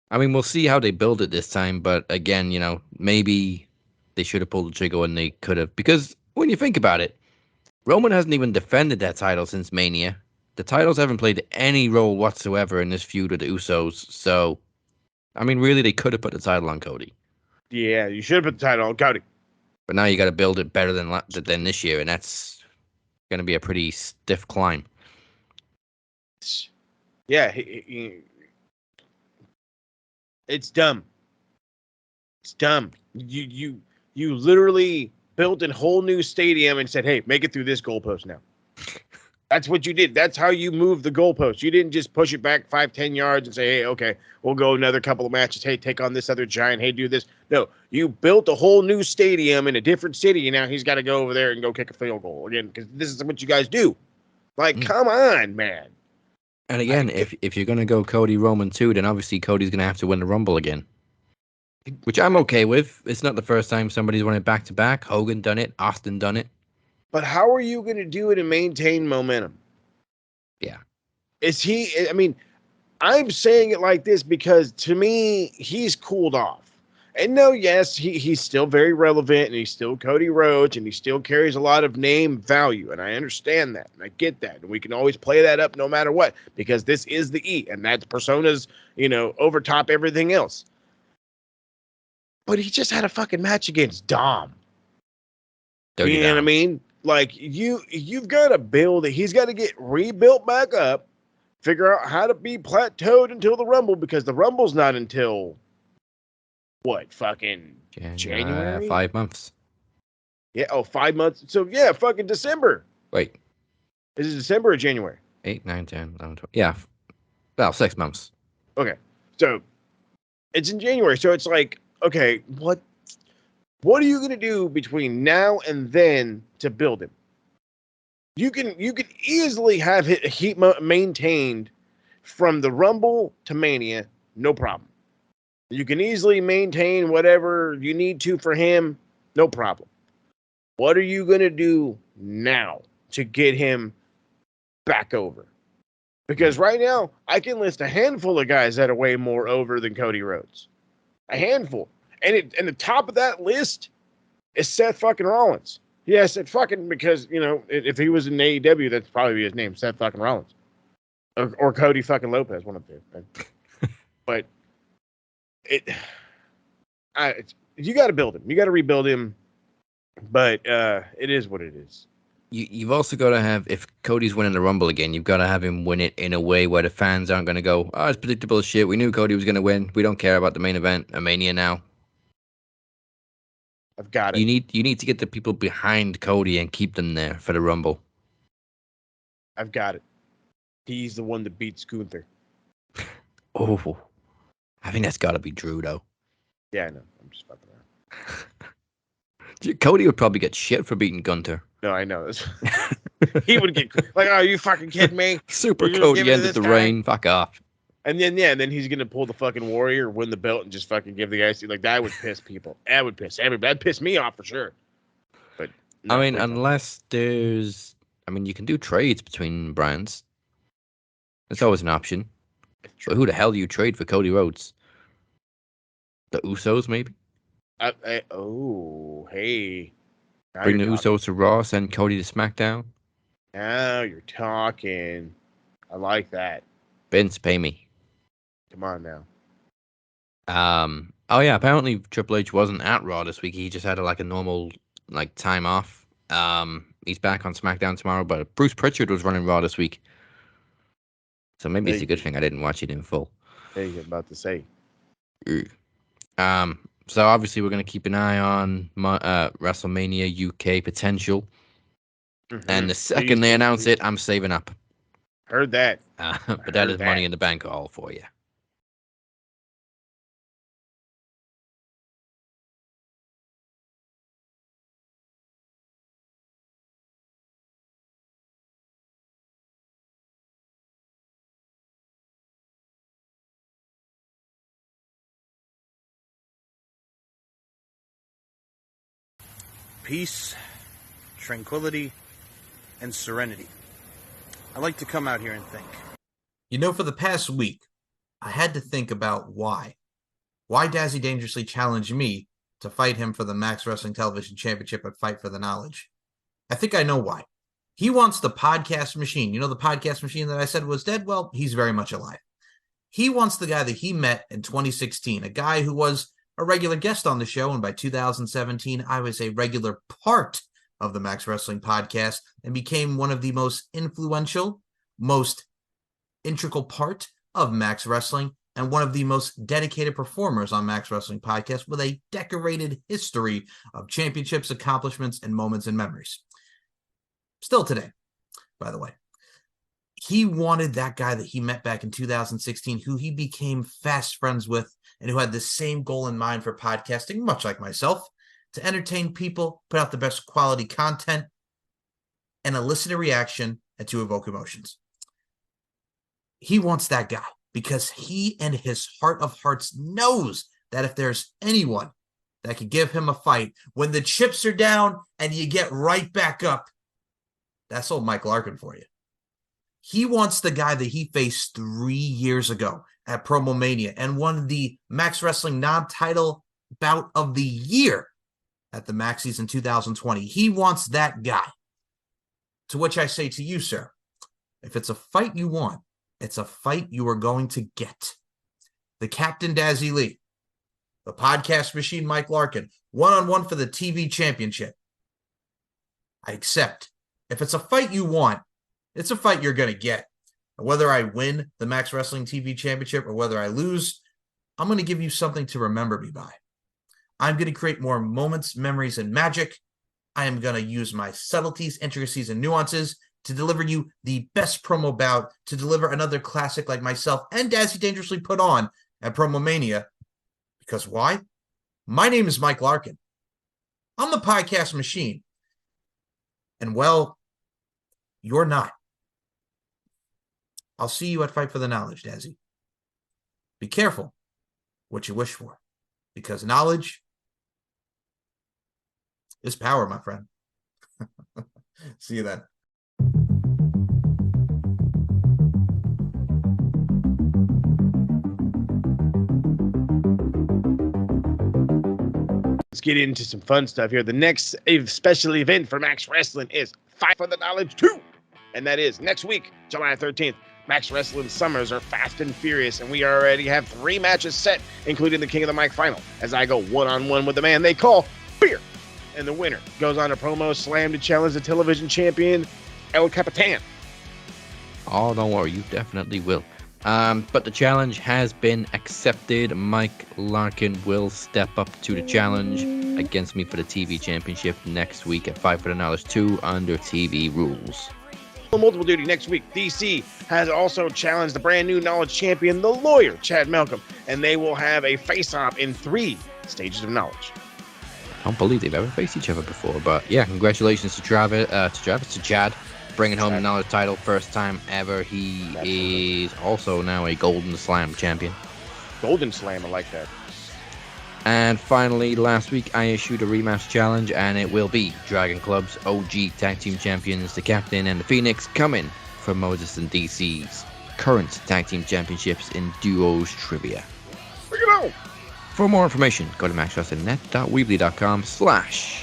I mean, we'll see how they build it this time, but again, maybe they should have pulled the trigger when they could have. Because when you think about it, Roman hasn't even defended that title since Mania. The titles haven't played any role whatsoever in this feud with the Usos. So, I mean, really, they could have put the title on Cody. Yeah, you should have put the title on Cody. But now you got to build it better than this year, and that's going to be a pretty stiff climb. Yeah, it's dumb. It's dumb. You literally built a whole new stadium and said, "Hey, make it through this goalpost now." That's what you did. That's how you moved the goalpost. You didn't just push it back 5-10 yards and say, "Hey, okay, we'll go another couple of matches. Hey, take on this other giant. Hey, do this." No, you built a whole new stadium in a different city, and now he's got to go over there and go kick a field goal again because this is what you guys do. Like, come on, man. And again, if you're going to go Cody Roman 2, then obviously Cody's going to have to win the Rumble again. Which I'm okay with. It's not the first time somebody's won it back-to-back. Hogan done it. Austin done it. But how are you going to do it and maintain momentum? Yeah. I mean, I'm saying it like this because to me, he's cooled off. And no, yes, he's still very relevant and he's still Cody Rhodes and he still carries a lot of name value. And I understand that. And I get that. And we can always play that up no matter what because this is the E and that persona's, overtop everything else. But he just had a fucking match against Dom. You know what I mean? Like you've got to build it. He's got to get rebuilt back up, figure out how to be plateaued until the Rumble because the Rumble's not until what? Fucking January? 5 months. Yeah. 5 months. So yeah, fucking December. Wait. Is it December or January? 8, 9, 10, 11, 12. Yeah. Well, 6 months. Okay. So it's in January. So it's like, okay, what are you gonna do between now and then to build him? You can easily have heat maintained from the Rumble to Mania, no problem. You can easily maintain whatever you need to for him, no problem. What are you gonna do now to get him back over? Because right now, I can list a handful of guys that are way more over than Cody Rhodes. A handful. And the top of that list is Seth fucking Rollins. Yes, it fucking because, if he was in AEW, that'd probably be his name, Seth fucking Rollins. Or Cody fucking Lopez, one of the two. But you got to build him. You got to rebuild him. But it is what it is. You've also got to have, if Cody's winning the Rumble again, you've got to have him win it in a way where the fans aren't going to go, "Oh, it's predictable shit. We knew Cody was going to win. We don't care about the main event, a Mania now." I've got it. You need to get the people behind Cody and keep them there for the Rumble. I've got it. He's the one that beats Gunther. Oh, I think that's got to be Drew, though. Yeah, I know. I'm just fucking around. Cody would probably get shit for beating Gunther. No, I know this. He would get like, "Oh, are you fucking kidding me?" Super Cody ended the reign. Fuck off. And then he's gonna pull the fucking Warrior, win the belt, and just fucking give the guy like that would piss people. That would piss everybody. That'd piss me off for sure. But no, I mean, unless there's, you can do trades between brands. It's always an option. But who the hell do you trade for Cody Rhodes? The Usos, maybe? Hey. Bring the Usos to Raw, send Cody to SmackDown. Now you're talking. I like that. Vince, pay me. Come on now. Oh yeah, apparently Triple H wasn't at Raw this week. He just had a normal time off. He's back on SmackDown tomorrow, but Bruce Pritchard was running Raw this week. So maybe it's a good thing I didn't watch it in full. Hey, you're about to say. So obviously we're going to keep an eye on WrestleMania UK potential. Mm-hmm. And the second they announce it, I'm saving up. Heard that. But that is Money in the Bank all for you. peace, tranquility, and serenity. I like to come out here and think. You know, for the past week, I had to think about why. Why Dazzy Dangerously challenged me to fight him for the Max Wrestling Television Championship at Fight for the Knowledge. I think I know why. He wants the podcast machine. You know the podcast machine that I said was dead? Well, he's very much alive. He wants the guy that he met in 2016, a guy who was a regular guest on the show, and by 2017, I was a regular part of the Max Wrestling podcast and became one of the most influential, most integral part of Max Wrestling, and one of the most dedicated performers on Max Wrestling Podcast with a decorated history of championships, accomplishments, and moments and memories. Still today, by the way. He wanted that guy that he met back in 2016, who he became fast friends with, and who had the same goal in mind for podcasting, much like myself, to entertain people, put out the best quality content, and elicit a reaction and to evoke emotions. He wants that guy because he, in his heart of hearts, knows that if there's anyone that could give him a fight when the chips are down and you get right back up, that's old Mike Larkin for you. He wants the guy that he faced 3 years ago at Promo Mania and won the Max Wrestling non-title bout of the year at the Maxis in 2020. He wants that guy. To which I say to you, sir, if it's a fight you want, it's a fight you are going to get. The Captain Dazzy Lee, the podcast machine Mike Larkin, one-on-one for the TV championship. I accept. If it's a fight you want, it's a fight you're going to get. And whether I win the Max Wrestling TV championship or whether I lose, I'm going to give you something to remember me by. I'm going to create more moments, memories, and magic. I am going to use my subtleties, intricacies, and nuances to deliver you the best promo bout, to deliver another classic like myself and Dazzy Dangerously put on at Promo Mania. Because why? My name is Mike Larkin. I'm the podcast machine. And well, you're not. I'll see you at Fight for the Knowledge, Dazzy. Be careful what you wish for, because knowledge is power, my friend. See you then. Let's get into some fun stuff here. The next special event for Max Wrestling is Fight for the Knowledge 2. And that is next week, July 13th. Max Wrestling Summers are fast and furious, and we already have 3 matches set, including the King of the Mic final, as I go one-on-one with the man they call Beer. And the winner goes on a promo slam to challenge the television champion, El Capitan. Oh, don't worry, you definitely will. But the challenge has been accepted. Mike Larkin will step up to the challenge against me for the TV championship next week at Fight for the Knowledge 2 under TV rules. Multiple duty next week. DC has also challenged the brand new Knowledge champion, the lawyer, Chad Malcolm, and they will have a face-off in 3 stages of Knowledge. I don't believe they've ever faced each other before, but yeah, congratulations to Chad, bringing home the Knowledge title, first time ever. He is also now a Golden Slam champion. Golden Slam, I like that. And finally, last week I issued a rematch challenge, and it will be Dragon Club's OG Tag Team Champions, the Captain and the Phoenix, coming for Moses and DC's current Tag Team Championships in Duos Trivia. Bring it on! For more information, go to maxwrestlingnet.weebly.com/fight.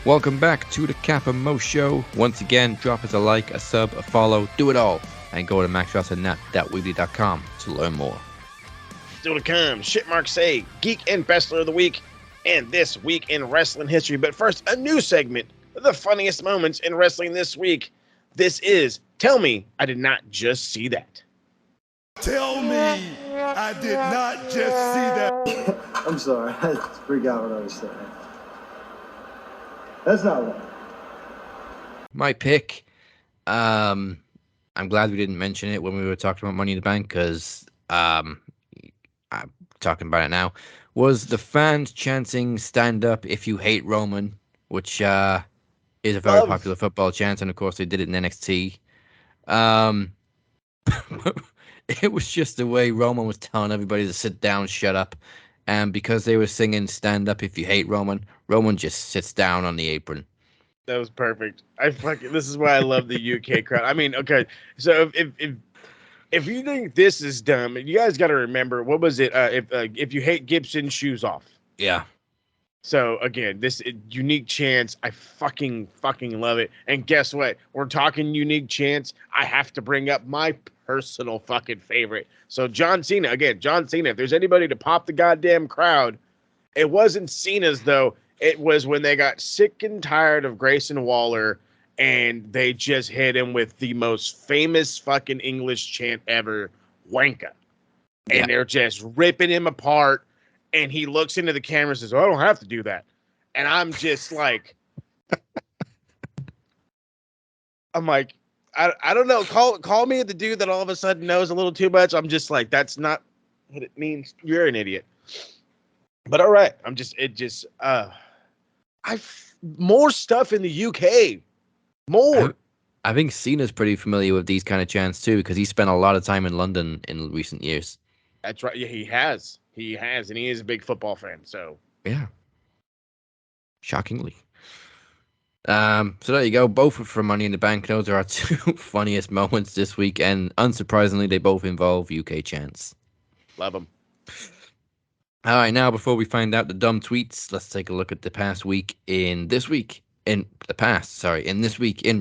Welcome back to the Cap and Mo Show. Once again, drop us a like, a sub, a follow, do it all, and go to maxwrestlingnet.weebly.com to learn more. Still to come, Shit Mark Say, Geek and Wrestler of the Week, and This Week in Wrestling History. But first, a new segment, the funniest moments in wrestling this week. This is Tell Me I Did Not Just See That. Tell me I did not just see that. I'm sorry, I forgot what I was saying. That's not right. My pick, I'm glad we didn't mention it when we were talking about Money in the Bank, because I'm talking about it now. was the fans chanting "Stand up if you hate Roman," which is a very popular football chant, and of course they did it in NXT. Um, it was just the way Roman was telling everybody to sit down, shut up, and because they were singing "Stand up if you hate Roman," Roman just sits down on the apron. That was perfect. This is why I love the UK crowd. I mean, okay, so if you think this is dumb, you guys got to remember, what was it? If you hate Gibson, shoes off. Yeah. So again, this unique chance, I fucking love it. And guess what? We're talking unique chance. I have to bring up my personal fucking favorite. So John Cena, again, John Cena. If there's anybody to pop the goddamn crowd, it wasn't Cena's though. It was when they got sick and tired of Grayson Waller and they just hit him with the most famous fucking English chant ever, wanker. And they're just ripping him apart. And he looks into the camera and says, "Oh, I don't have to do that." And I'm just like, I don't know. Call me the dude that all of a sudden knows a little too much. I'm just like, that's not what it means. You're an idiot. But all right. More stuff in the UK. More. I think Cena's pretty familiar with these kind of chants too, because he spent a lot of time in London in recent years. That's right. Yeah, he has. And he is a big football fan. So yeah, shockingly. So there you go. Both from Money in the Bank. Those are our two funniest moments this week, and unsurprisingly, they both involve UK chants. Love them. All right, now before we find out the dumb tweets, let's take a look at the past week in this week in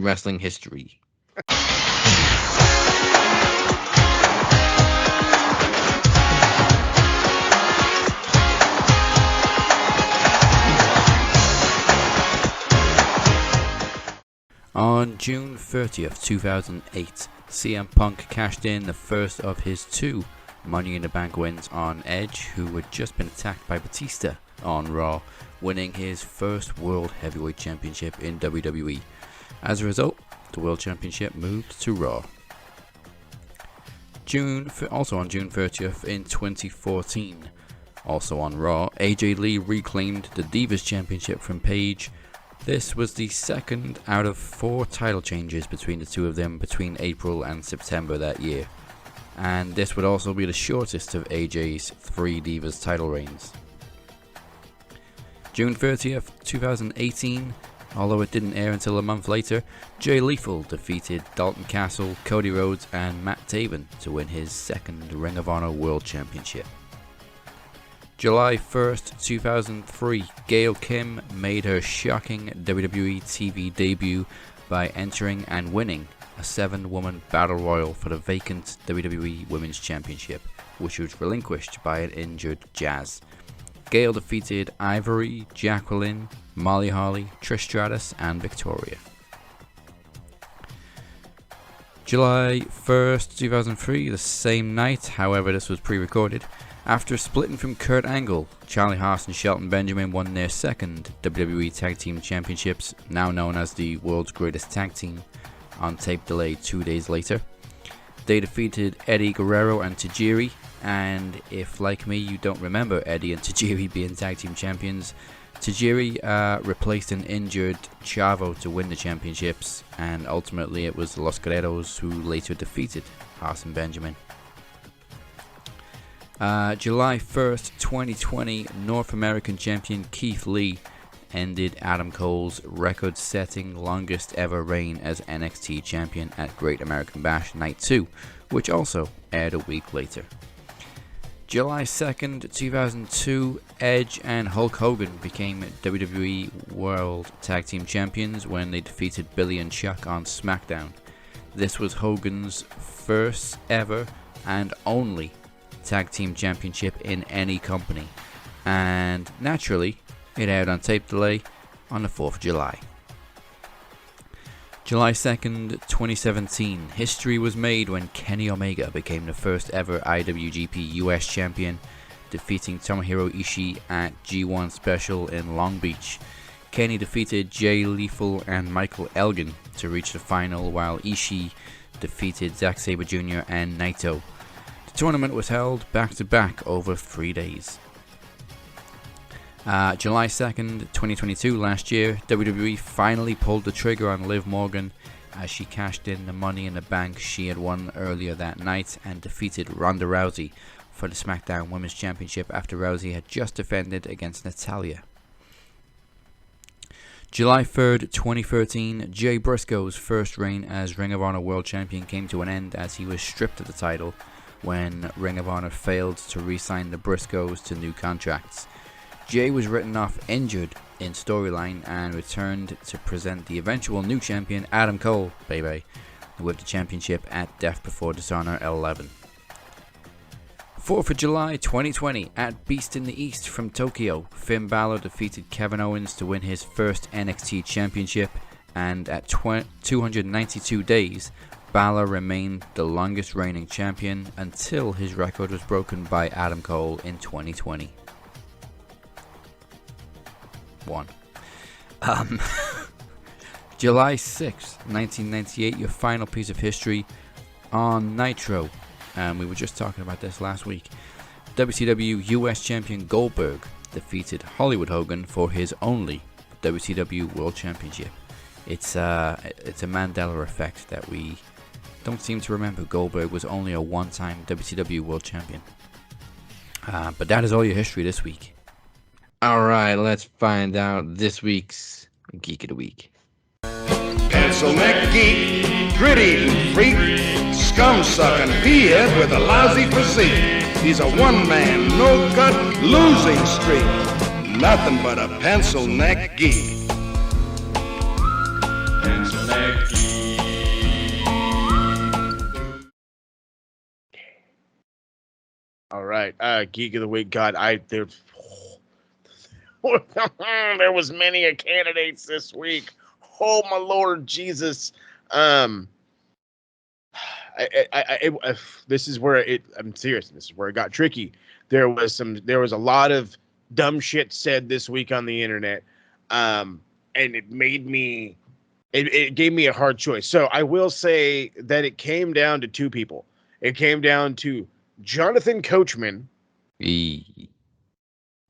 wrestling history. On June 30th, 2008, CM Punk cashed in the first of his two Money in the Bank wins on Edge, who had just been attacked by Batista on Raw, winning his first World Heavyweight Championship in WWE. As a result, the World Championship moved to Raw. Also on June 30th in 2014, also on Raw, AJ Lee reclaimed the Divas Championship from Paige. This was the second out of 4 title changes between the two of them between April and September that year. And this would also be the shortest of AJ's 3 Divas title reigns. June 30th, 2018, although it didn't air until a month later, Jay Lethal defeated Dalton Castle, Cody Rhodes, and Matt Taven to win his second Ring of Honor World Championship. July 1st, 2003, Gail Kim made her shocking WWE TV debut by entering and winning a 7-woman battle royal for the vacant WWE Women's Championship, which was relinquished by an injured Jazz. Gail defeated Ivory, Jacqueline, Molly Holly, Trish Stratus, and Victoria. July 1st, 2003, the same night, however this was pre-recorded, after splitting from Kurt Angle, Charlie Haas and Shelton Benjamin won their second WWE Tag Team Championships, now known as the World's Greatest Tag Team, on tape delay 2 days later. They defeated Eddie Guerrero and Tajiri, and if, like me, you don't remember Eddie and Tajiri being Tag Team Champions, Tajiri replaced an injured Chavo to win the championships, and ultimately it was the Los Guerreros who later defeated Haas and Benjamin. July 1st, 2020, North American champion Keith Lee ended Adam Cole's record-setting longest ever reign as NXT champion at Great American Bash Night 2, which also aired a week later. July 2nd, 2002, Edge and Hulk Hogan became WWE World Tag Team Champions when they defeated Billy and Chuck on SmackDown. This was Hogan's first ever and only Tag Team Championship in any company, and naturally it aired on tape delay on the 4th of July. July 2nd, 2017, history was made when Kenny Omega became the first ever IWGP US Champion, defeating Tomohiro Ishii at G1 Special in Long Beach. Kenny defeated Jay Lethal and Michael Elgin to reach the final, while Ishii defeated Zack Sabre Jr. and Naito. The tournament was held back-to-back over 3 days. July 2nd, 2022, last year, WWE finally pulled the trigger on Liv Morgan as she cashed in the Money in the Bank she had won earlier that night and defeated Ronda Rousey for the SmackDown Women's Championship after Rousey had just defended against Natalya. July 3rd, 2013, Jay Briscoe's first reign as Ring of Honor World Champion came to an end as he was stripped of the title when Ring of Honor failed to re-sign the Briscoes to new contracts. Jay was written off injured in storyline and returned to present the eventual new champion Adam Cole, with the championship at Death Before Dishonor 11. 4th of July 2020, at Beast in the East from Tokyo, Finn Balor defeated Kevin Owens to win his first NXT championship, and at 292 days, Balor remained the longest reigning champion until his record was broken by Adam Cole in 2020. July 6th, 1998, your final piece of history on Nitro. We were just talking about this last week. WCW US Champion Goldberg defeated Hollywood Hogan for his only WCW World Championship. It's a Mandela effect that we don't seem to remember. Goldberg was only a one-time WCW World Champion. But that is all your history this week. All right, let's find out this week's Geek of the Week. Pencil neck geek, grit-eating freak, scum-sucking peahead with a lousy physique. He's a one-man, no-cut, losing streak. Nothing but a pencil neck geek. Pencil neck geek. All right, Geek of the Week. God, there was many a candidates this week. Oh my Lord Jesus. This is where I'm serious. This is where it got tricky. There was a lot of dumb shit said this week on the internet. And it made me, it gave me a hard choice. So I will say that it came down to two people. It came down to Jonathan Coachman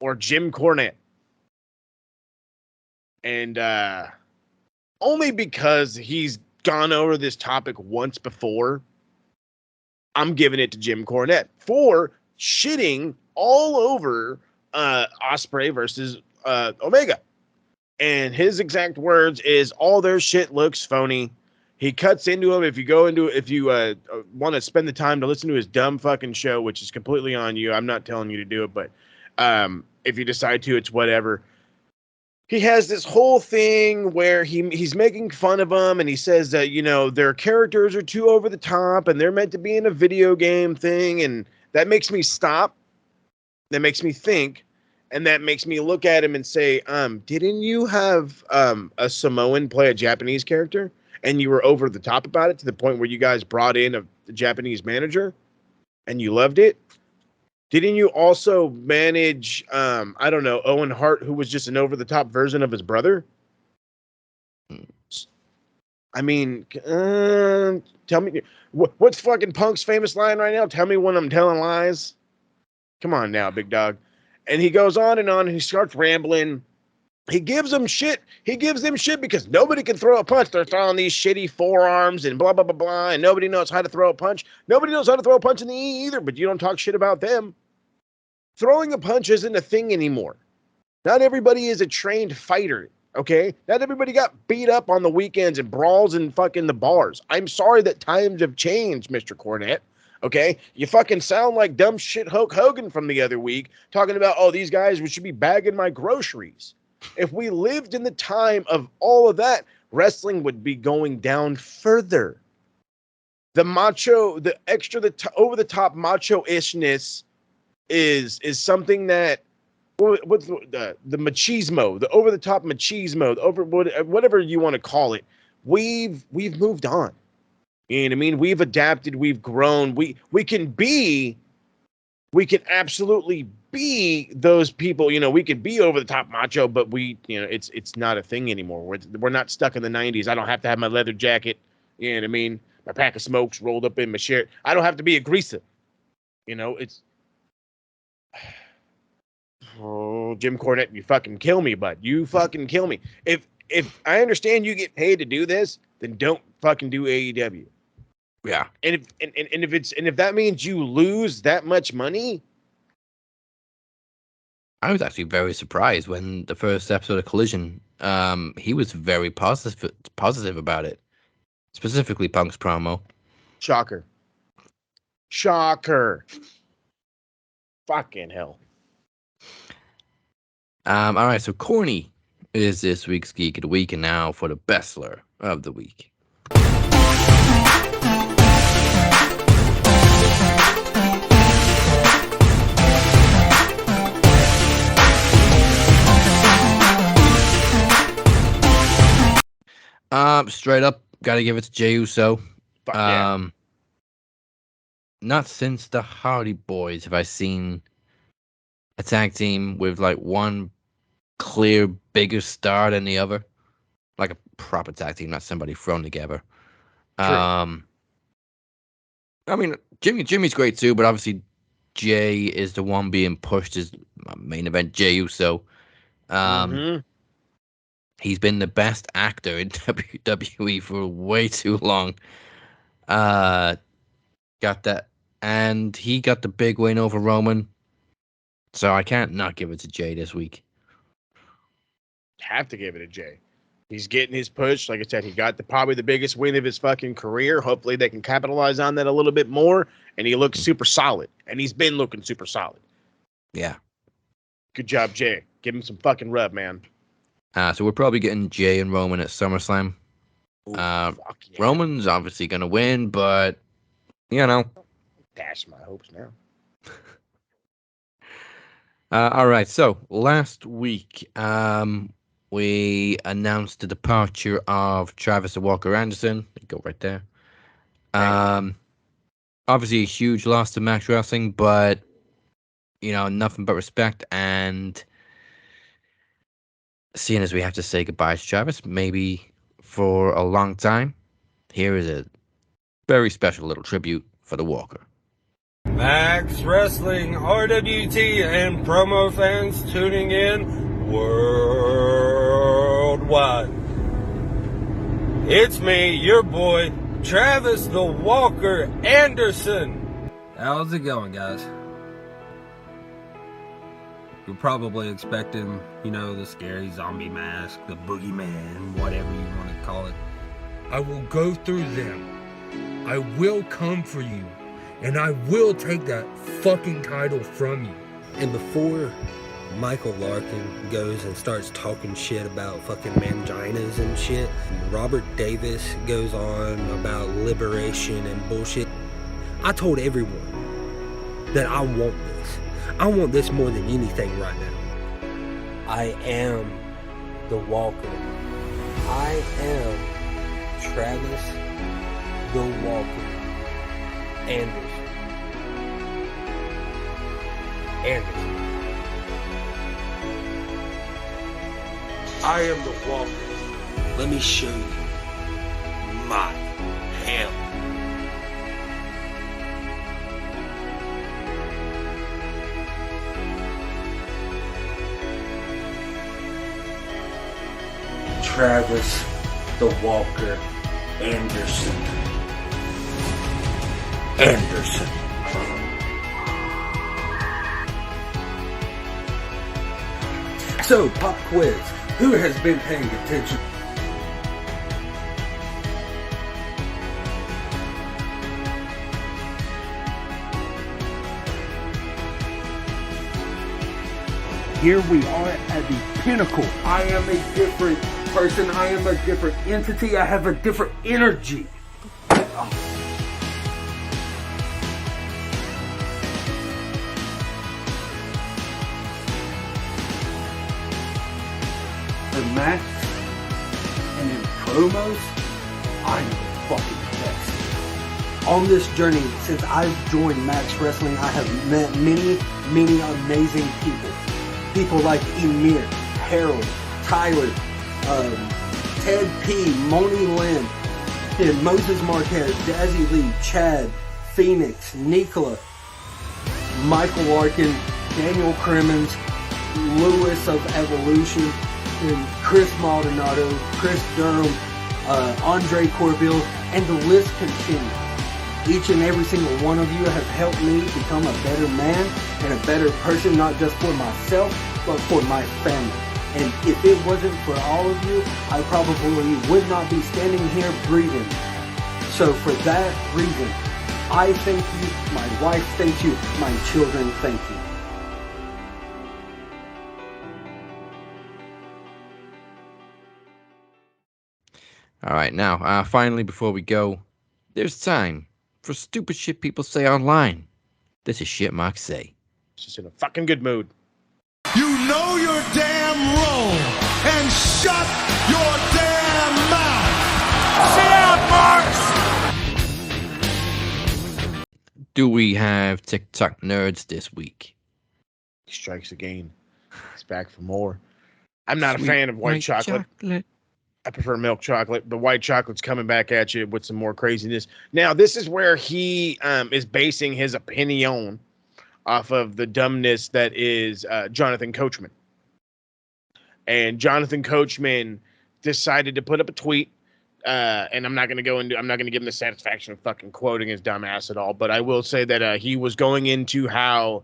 or Jim Cornette. And only because he's gone over this topic once before, I'm giving it to Jim Cornette for shitting all over Ospreay versus Omega. And his exact words is, all their shit looks phony. He cuts into him. If you want to spend the time to listen to his dumb fucking show, which is completely on you, I'm not telling you to do it, but if you decide to, it's whatever. He has this whole thing where he's making fun of them, and he says that, their characters are too over the top and they're meant to be in a video game thing. And that makes me stop. That makes me think. And that makes me look at him and say, didn't you have a Samoan play a Japanese character? And you were over the top about it to the point where you guys brought in a Japanese manager and you loved it? Didn't you also manage, Owen Hart, who was just an over-the-top version of his brother? I mean, tell me, what's fucking Punk's famous line right now? Tell me when I'm telling lies. Come on now, big dog. And he goes on, and he starts rambling. He gives them shit. He gives them shit because nobody can throw a punch. They're throwing these shitty forearms and blah, blah, blah, blah, and nobody knows how to throw a punch. Nobody knows how to throw a punch in the E either, but you don't talk shit about them. Throwing a punch isn't a thing anymore. Not everybody is a trained fighter, okay? Not everybody got beat up on the weekends and brawls in fucking the bars. I'm sorry that times have changed, Mr. Cornette, okay? You fucking sound like dumb shit Hulk Hogan from the other week talking about, these guys should be bagging my groceries. If we lived in the time of all of that, wrestling would be going down further. The macho, the over-the-top macho-ishness is something that, what's the machismo, the over-the-top machismo, whatever you want to call it, we've moved on. You know what I mean? We've adapted, we've grown. We can absolutely be those people. We could be over the top macho, but it's not a thing anymore. We're not stuck in the 90s. I don't have to have my leather jacket. You know what I mean? My pack of smokes rolled up in my shirt. I don't have to be a greaser. It's Oh, Jim Cornette, you fucking kill me, bud. You fucking kill me. If I understand you get paid to do this, then don't fucking do AEW. Yeah. And if that means you lose that much money, I was actually very surprised when the first episode of Collision, he was very positive about it. Specifically Punk's promo. shocker. Fucking hell. All right, so Corny is this week's Geek of the Week, and now for the Bestler of the Week. Straight up, gotta give it to Jey Uso. Yeah. Not since the Hardy Boys have I seen a tag team with like one clear bigger star than the other, like a proper tag team, not somebody thrown together. True. I mean, Jimmy's great too, but obviously Jay is the one being pushed as main event. Jey Uso. He's been the best actor in WWE for way too long. Got that, and he got the big win over Roman. So I can't not give it to Jay this week. Have to give it to Jay. He's getting his push. Like I said, he got probably the biggest win of his fucking career. Hopefully they can capitalize on that a little bit more. And he looks super solid. And he's been looking super solid. Yeah. Good job, Jay. Give him some fucking rub, man. So we're probably getting Jay and Roman at SummerSlam. Ooh, fuck yeah. Roman's obviously going to win, but, you know. Dash my hopes now. All right, so last week we announced the departure of Travis the Walker Anderson. Go right there. Obviously a huge loss to Max Wrestling, but, you know, nothing but respect. And seeing as we have to say goodbye to Travis, maybe for a long time, here is a very special little tribute for the Walker. Max Wrestling, RWT, and promo fans tuning in worldwide. It's me, your boy, Travis the Walker Anderson. How's it going, guys? You're probably expecting, you know, the scary zombie mask, the boogeyman, whatever you want to call it. I will go through them. I will come for you. And I will take that fucking title from you. And before Michael Larkin goes and starts talking shit about fucking manginas and shit, Robert Davis goes on about liberation and bullshit, I told everyone that I want this. I want this more than anything right now. I am the Walker. I am Travis the Walker Anderson. I am the Walker. Let me show you my hell. Travis the Walker Anderson. So, pop quiz. Who has been paying attention? Here we are at the pinnacle. I am a different person. I am a different entity. I have a different energy. Max and in promos, I'm the fucking best. On this journey, since I've joined Max Wrestling, I have met many amazing people. People like Emir, Harold, Tyler, Ted P, Moni Lynn, and Moses Marquez, Dazzy Lee, Chad, Phoenix, Nicola, Michael Larkin, Daniel Crimmins, Lewis of Evolution, and Chris Maldonado, Chris Durham, Andre Corbell, and the list continues. Each and every single one of you have helped me become a better man and a better person, not just for myself, but for my family. And if it wasn't for all of you, I probably would not be standing here breathing. So for that reason, I thank you, my wife thanks you, my children thank you. All right, now, finally, before we go, there's time for stupid shit people say online. This is shit Mark say. Just in a fucking good mood. You know you're damn wrong, and shut your damn mouth. Sit down, Marks. Do we have TikTok nerds this week? He strikes again. He's back for more. I'm not a fan of white chocolate. I prefer milk chocolate. The white chocolate's coming back at you with some more craziness. Now, this is where he is basing his opinion off of the dumbness that is Jonathan Coachman. And Jonathan Coachman decided to put up a tweet. And I'm not going to give him the satisfaction of fucking quoting his dumb ass at all. But I will say that he was going into how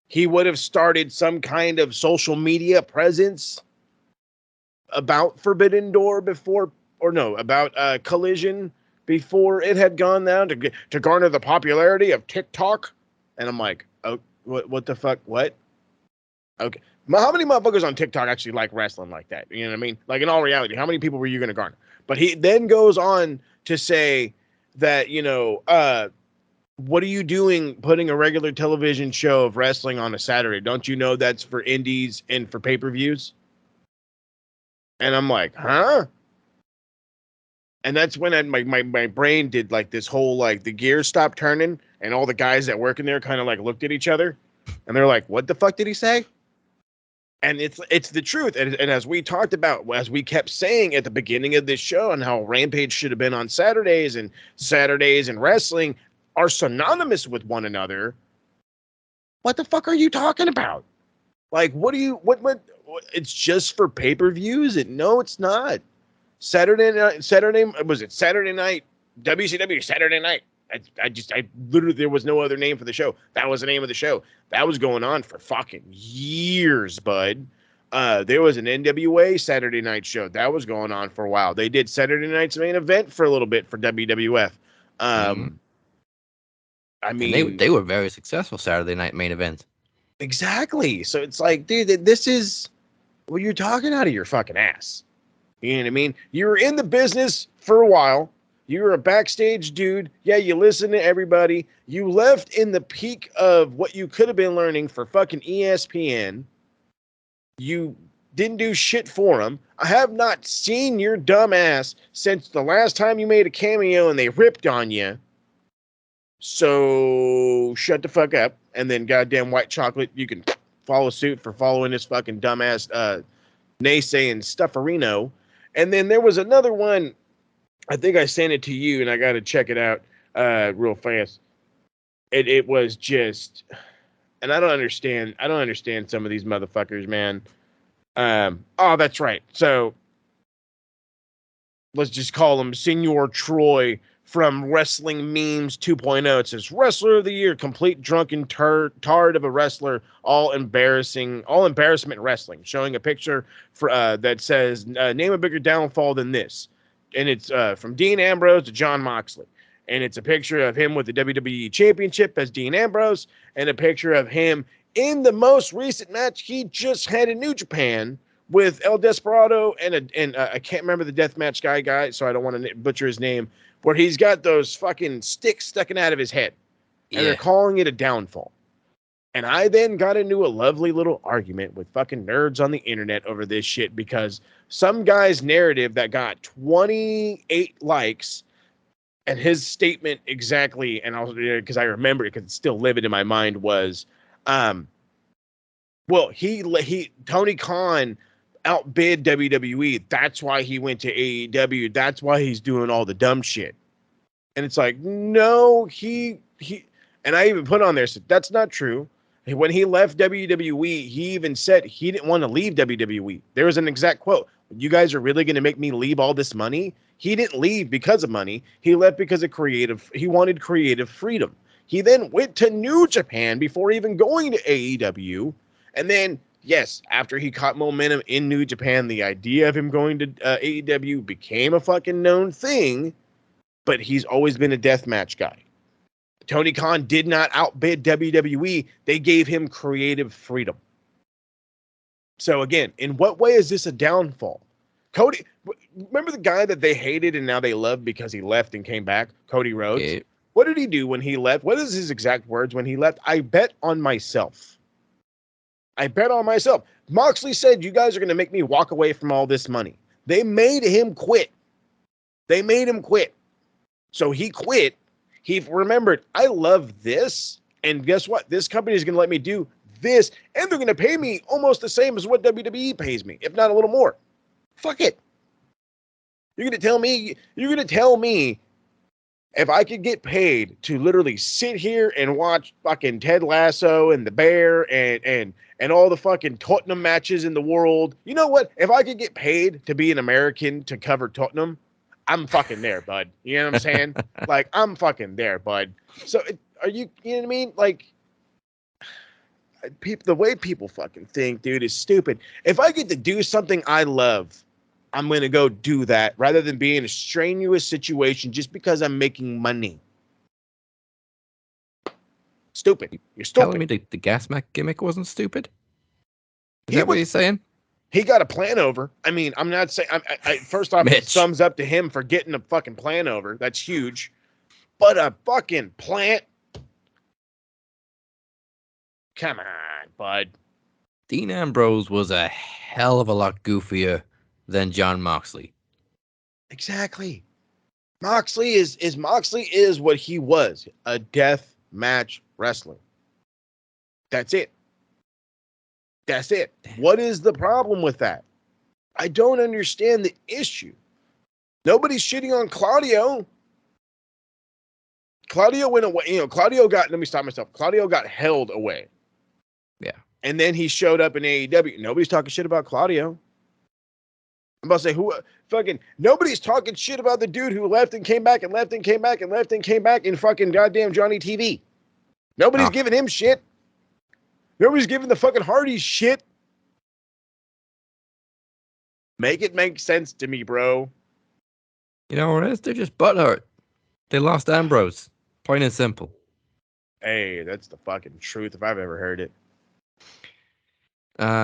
he would have started some kind of social media presence about Forbidden Door about Collision before it had gone down to garner the popularity of TikTok. And I'm like, oh, what the fuck? What? Okay. How many motherfuckers on TikTok actually like wrestling like that? You know what I mean? Like, in all reality, how many people were you going to garner? But he then goes on to say that, what are you doing putting a regular television show of wrestling on a Saturday? Don't you know that's for indies and for pay-per-views? And I'm like, huh? And that's when my brain did like this whole, like, the gears stopped turning and all the guys that work in there kind of like looked at each other and they're like, what the fuck did he say? And it's the truth. And as we talked about, as we kept saying at the beginning of this show, and how Rampage should have been on Saturdays and wrestling are synonymous with one another. What the fuck are you talking about? Like, what it's just for pay-per-views? No, it's not. Saturday night, WCW Saturday night. I literally, there was no other name for the show. That was the name of the show. That was going on for fucking years, bud. There was an NWA Saturday night show. That was going on for a while. They did Saturday night's main event for a little bit for WWF. I mean, and they were very successful Saturday night main events. Exactly. So it's like, dude, this is what you're talking out of your fucking ass. You know what I mean? You were in the business for a while. You were a backstage dude. Yeah, you listen to everybody. You left in the peak of what you could have been learning for fucking ESPN. You didn't do shit for them. I have not seen your dumb ass since the last time you made a cameo and they ripped on you. So shut the fuck up. And then goddamn white chocolate, you can follow suit for following this fucking dumbass naysaying stufferino. And then there was another one. I think I sent it to you, and I got to check it out real fast. It was just, and I don't understand some of these motherfuckers, man. Oh, that's right. So let's just call him Senor Troy from Wrestling Memes 2.0. It says, Wrestler of the Year, complete drunken tard of a wrestler, all embarrassment wrestling. Showing a picture that says, name a bigger downfall than this. And it's from Dean Ambrose to Jon Moxley. And it's a picture of him with the WWE Championship as Dean Ambrose, and a picture of him in the most recent match he just had in New Japan with El Desperado and I can't remember the deathmatch guy, so I don't want to butcher his name, where he's got those fucking sticks sticking out of his head. And they're calling it a downfall. And I then got into a lovely little argument with fucking nerds on the internet over this shit because some guy's narrative that got 28 likes and his statement exactly, and because I remember it because it's still livid in my mind, was, Tony Khan outbid WWE. That's why he went to AEW. That's why he's doing all the dumb shit. And it's like, no, he, and I even put on there, said, that's not true. When he left WWE, he even said he didn't want to leave WWE. There was an exact quote: "You guys are really going to make me leave all this money?" He didn't leave because of money. He left because of creative. He wanted creative freedom. He then went to New Japan before even going to AEW. And then, yes, after he caught momentum in New Japan, the idea of him going to AEW became a fucking known thing. But he's always been a deathmatch guy. Tony Khan did not outbid WWE. They gave him creative freedom. So again, in what way is this a downfall? Cody, remember the guy that they hated and now they love because he left and came back? Cody Rhodes. Yeah. What did he do when he left? What is his exact words when he left? I bet on myself. I bet on myself. Moxley said, you guys are going to make me walk away from all this money. They made him quit. They made him quit. So he quit. He remembered, I love this. And guess what? This company is going to let me do this. And they're going to pay me almost the same as what WWE pays me, if not a little more. Fuck it. You're going to tell me if I could get paid to literally sit here and watch fucking Ted Lasso and The Bear and all the fucking Tottenham matches in the world. You know what? If I could get paid to be an American to cover Tottenham, I'm fucking there, bud. You know what I'm saying? Like, I'm fucking there, bud. So are you know what I mean? Like, the way people fucking think, dude, is stupid. If I get to do something I love, I'm going to go do that rather than be in a strenuous situation just because I'm making money. Stupid. You're stupid. Telling me the gas mask gimmick wasn't stupid? Is that what you're saying? He got a plan over. I mean, I'm not saying... first off, it thumbs up to him for getting a fucking plan over. That's huge. But a fucking plant... Come on, bud. Dean Ambrose was a hell of a lot goofier than Jon Moxley. Exactly. Moxley is what he was, a death match wrestler. That's it. That's it. What is the problem with that? I don't understand the issue. Nobody's shitting on Claudio. Claudio went away. Let me stop myself. Claudio got held away. Yeah. And then he showed up in AEW. Nobody's talking shit about Claudio. I'm about to say nobody's talking shit about the dude who left and came back and left and came back and left and came back in fucking goddamn Johnny TV. Nobody's giving him shit. Nobody's giving the fucking Hardys shit. Make it make sense to me, bro. You know what it is? They're just butthurt. They lost Ambrose. Plain and simple. Hey, that's the fucking truth if I've ever heard it.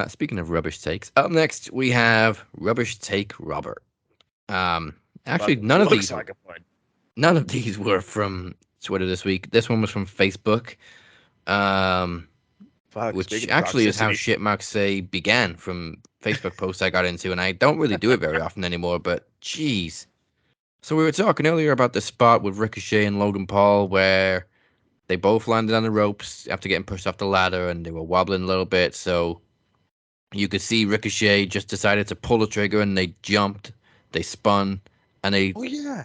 Speaking of rubbish takes, up next we have Rubbish Take Robert. Actually, none of these were from Twitter this week. This one was from Facebook. Which actually is how Shit Mark Say began, from Facebook posts I got into, and I don't really do it very often anymore, but jeez. So we were talking earlier about the spot with Ricochet and Logan Paul where they both landed on the ropes after getting pushed off the ladder and they were wobbling a little bit, so you could see Ricochet just decided to pull the trigger and they jumped, they spun, and they... Oh, yeah.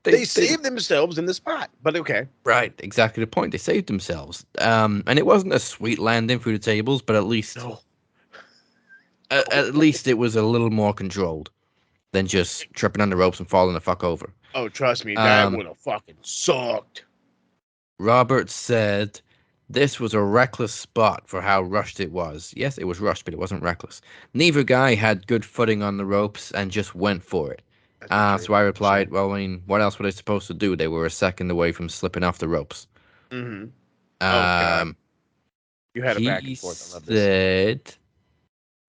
They saved themselves in the spot, but okay. Right, exactly the point. They saved themselves. And it wasn't a sweet landing through the tables, but at least... No. At least it was a little more controlled than just tripping on the ropes and falling the fuck over. Oh, trust me, that would have fucking sucked. Robert said this was a reckless spot for how rushed it was. Yes, it was rushed, but it wasn't reckless. Neither guy had good footing on the ropes and just went for it. So I replied, well, I mean, what else were they supposed to do? They were a second away from slipping off the ropes. Mm-hmm. God. You had a back and forth. I love this.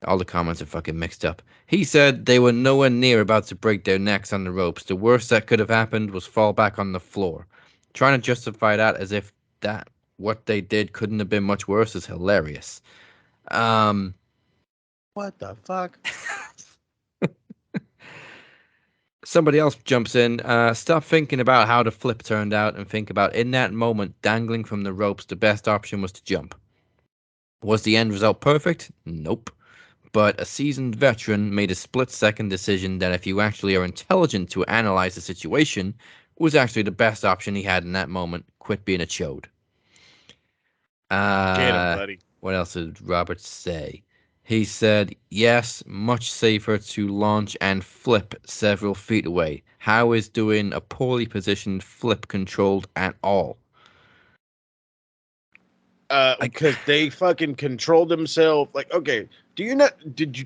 All the comments are fucking mixed up. He said they were nowhere near about to break their necks on the ropes. The worst that could have happened was fall back on the floor. Trying to justify that as if that what they did couldn't have been much worse is hilarious. What the fuck? Somebody else jumps in. Stop thinking about how the flip turned out and think about, in that moment, dangling from the ropes, the best option was to jump. Was the end result perfect? Nope. But a seasoned veteran made a split-second decision that if you actually are intelligent to analyze the situation, was actually the best option he had in that moment. Quit being a chode. Get him, buddy. What else did Robert say? He said, yes, much safer to launch and flip several feet away. How is doing a poorly positioned flip controlled at all? Because they fucking controlled themselves. Like, okay, did you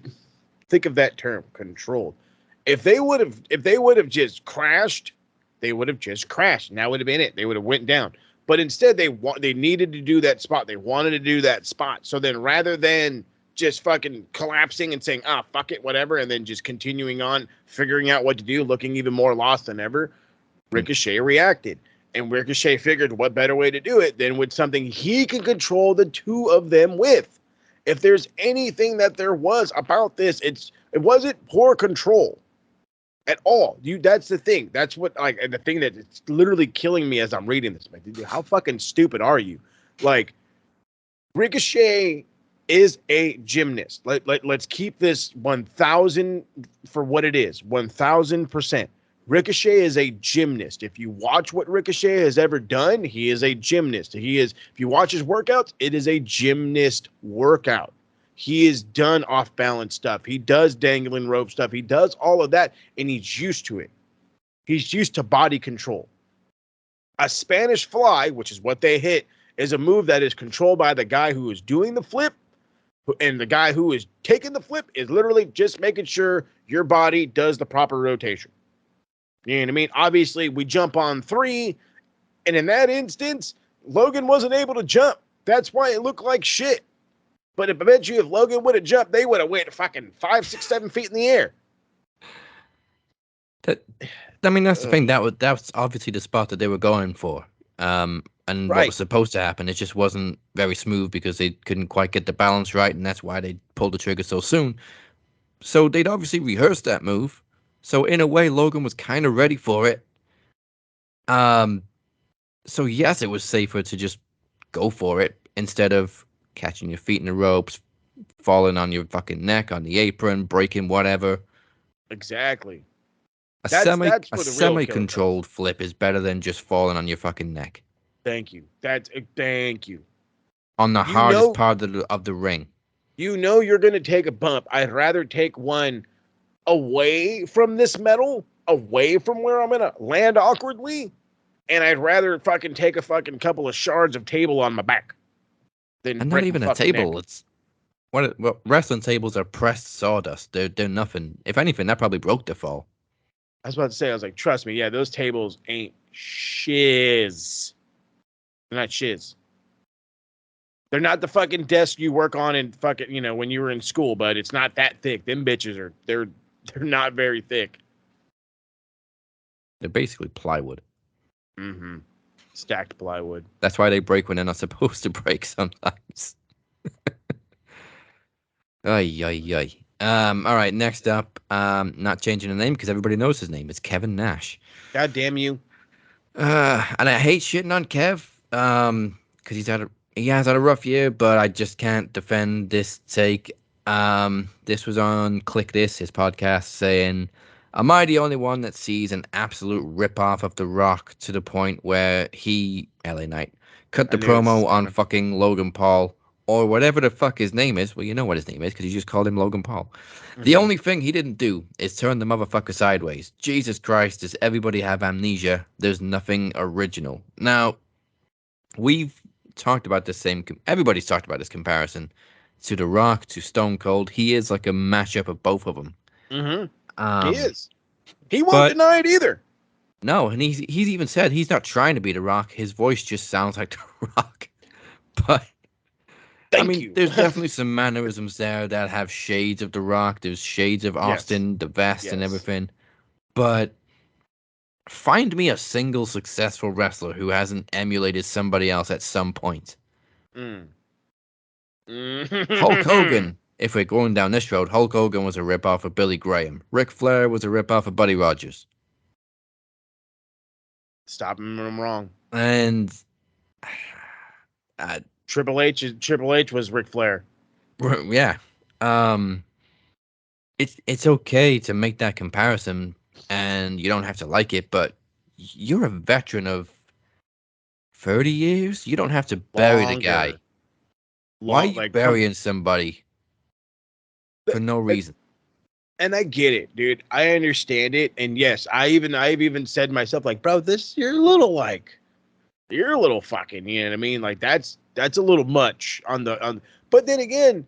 think of that term, controlled? If they would have just crashed, they would have just crashed. And that would have been it. They would have went down. But instead, they needed to do that spot. They wanted to do that spot. So then rather than just fucking collapsing and saying, fuck it, whatever, and then just continuing on, figuring out what to do, looking even more lost than ever, Ricochet reacted. And Ricochet figured what better way to do it than with something he can control the two of them with. If there's anything that there was about this, it wasn't poor control at all. That's the thing. That's what, like, the thing that it's literally killing me as I'm reading this. Like, dude, how fucking stupid are you? Like, Ricochet is a gymnast. Let's keep this 1,000 for what it is. 1,000%. Ricochet is a gymnast. If you watch what Ricochet has ever done, he is a gymnast. If you watch his workouts, it is a gymnast workout. He is done off-balance stuff. He does dangling rope stuff. He does all of that, and he's used to it. He's used to body control. A Spanish fly, which is what they hit, is a move that is controlled by the guy who is doing the flip, and the guy who is taking the flip is literally just making sure your body does the proper rotation. You know what I mean? Obviously, we jump on 3, and in that instance, Logan wasn't able to jump. That's why it looked like shit. But I bet you if Logan would have jumped, they would have went fucking 5, 6, 7 feet in the air. That's the thing. That was obviously the spot that they were going for. And what was supposed to happen, it just wasn't very smooth because they couldn't quite get the balance right, and that's why they pulled the trigger so soon. So they'd obviously rehearsed that move. So in a way, Logan was kind of ready for it. So yes, it was safer to just go for it instead of catching your feet in the ropes, falling on your fucking neck, on the apron, breaking whatever. Exactly. A semi-controlled flip is better than just falling on your fucking neck. Thank you. Thank you. On the hardest part of the ring. You know you're going to take a bump. I'd rather take one away from this metal, away from where I'm going to land awkwardly, and I'd rather fucking take a fucking couple of shards of table on my back. And not even a table. Neck. It's what wrestling tables are pressed sawdust. They're nothing. If anything, that probably broke the fall. I was about to say, I was like, trust me, yeah, those tables ain't shiz. They're not shiz. They're not the fucking desk you work on in fucking, when you were in school, but it's not that thick. Them bitches they're not very thick. They're basically plywood. Mm-hmm. Stacked plywood. That's why they break when they're not supposed to break sometimes. Ay, ay, ay. All right, next up, not changing the name because everybody knows his name. It's Kevin Nash. God damn you. And I hate shitting on Kev, because he has had a rough year, but I just can't defend this take. This was on Click This, his podcast, saying, am I the only one that sees an absolute ripoff of The Rock to the point where he, LA Knight, cut the promo on fucking Logan Paul, or whatever the fuck his name is? Well, you know what his name is, because you just called him Logan Paul. Mm-hmm. The only thing he didn't do is turn the motherfucker sideways. Jesus Christ, does everybody have amnesia? There's nothing original. Now, we've talked about this everybody's talked about this comparison to The Rock, to Stone Cold. He is like a mashup of both of them. Mm-hmm. He is. He won't deny it either. No, and he's even said he's not trying to be The Rock. His voice just sounds like The Rock. But Thank you. There's definitely some mannerisms there that have shades of The Rock. There's shades of Austin, the vest, and everything. But find me a single successful wrestler who hasn't emulated somebody else at some point. Hulk Hogan, if we're going down this road, Hulk Hogan was a ripoff of Billy Graham. Ric Flair was a ripoff of Buddy Rogers. Stop him, I'm wrong. And Triple H was Ric Flair. Yeah. It's okay to make that comparison, and you don't have to like it, but you're a veteran of 30 years. You don't have to bury the guy. Why are you burying somebody for no reason? And I get it, dude. I understand it. And yes, I've even said to myself, like, bro, you're a little fucking, you know what I mean? Like that's a little much but then again,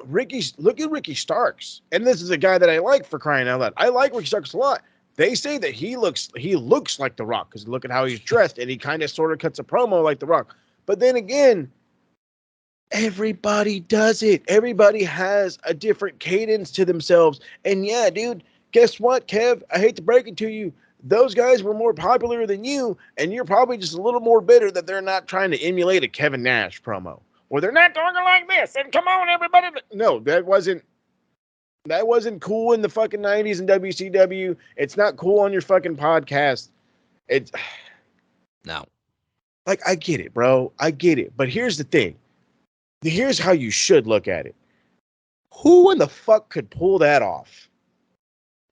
look at Ricky Starks. And this is a guy that I like, for crying out loud. I like Ricky Starks a lot. They say that he looks like The Rock because look at how he's dressed, and he kind of sort of cuts a promo like The Rock. But then again, everybody does it. Everybody has a different cadence to themselves. And yeah, dude, guess what, Kev? I hate to break it to you. Those guys were more popular than you, and you're probably just a little more bitter that they're not trying to emulate a Kevin Nash promo. Or they're not talking like this, and come on, everybody. No, that wasn't cool in the fucking 90s in WCW. It's not cool on your fucking podcast. It's... No. Like, I get it, bro. I get it. But here's the thing. Here's how you should look at it. Who in the fuck could pull that off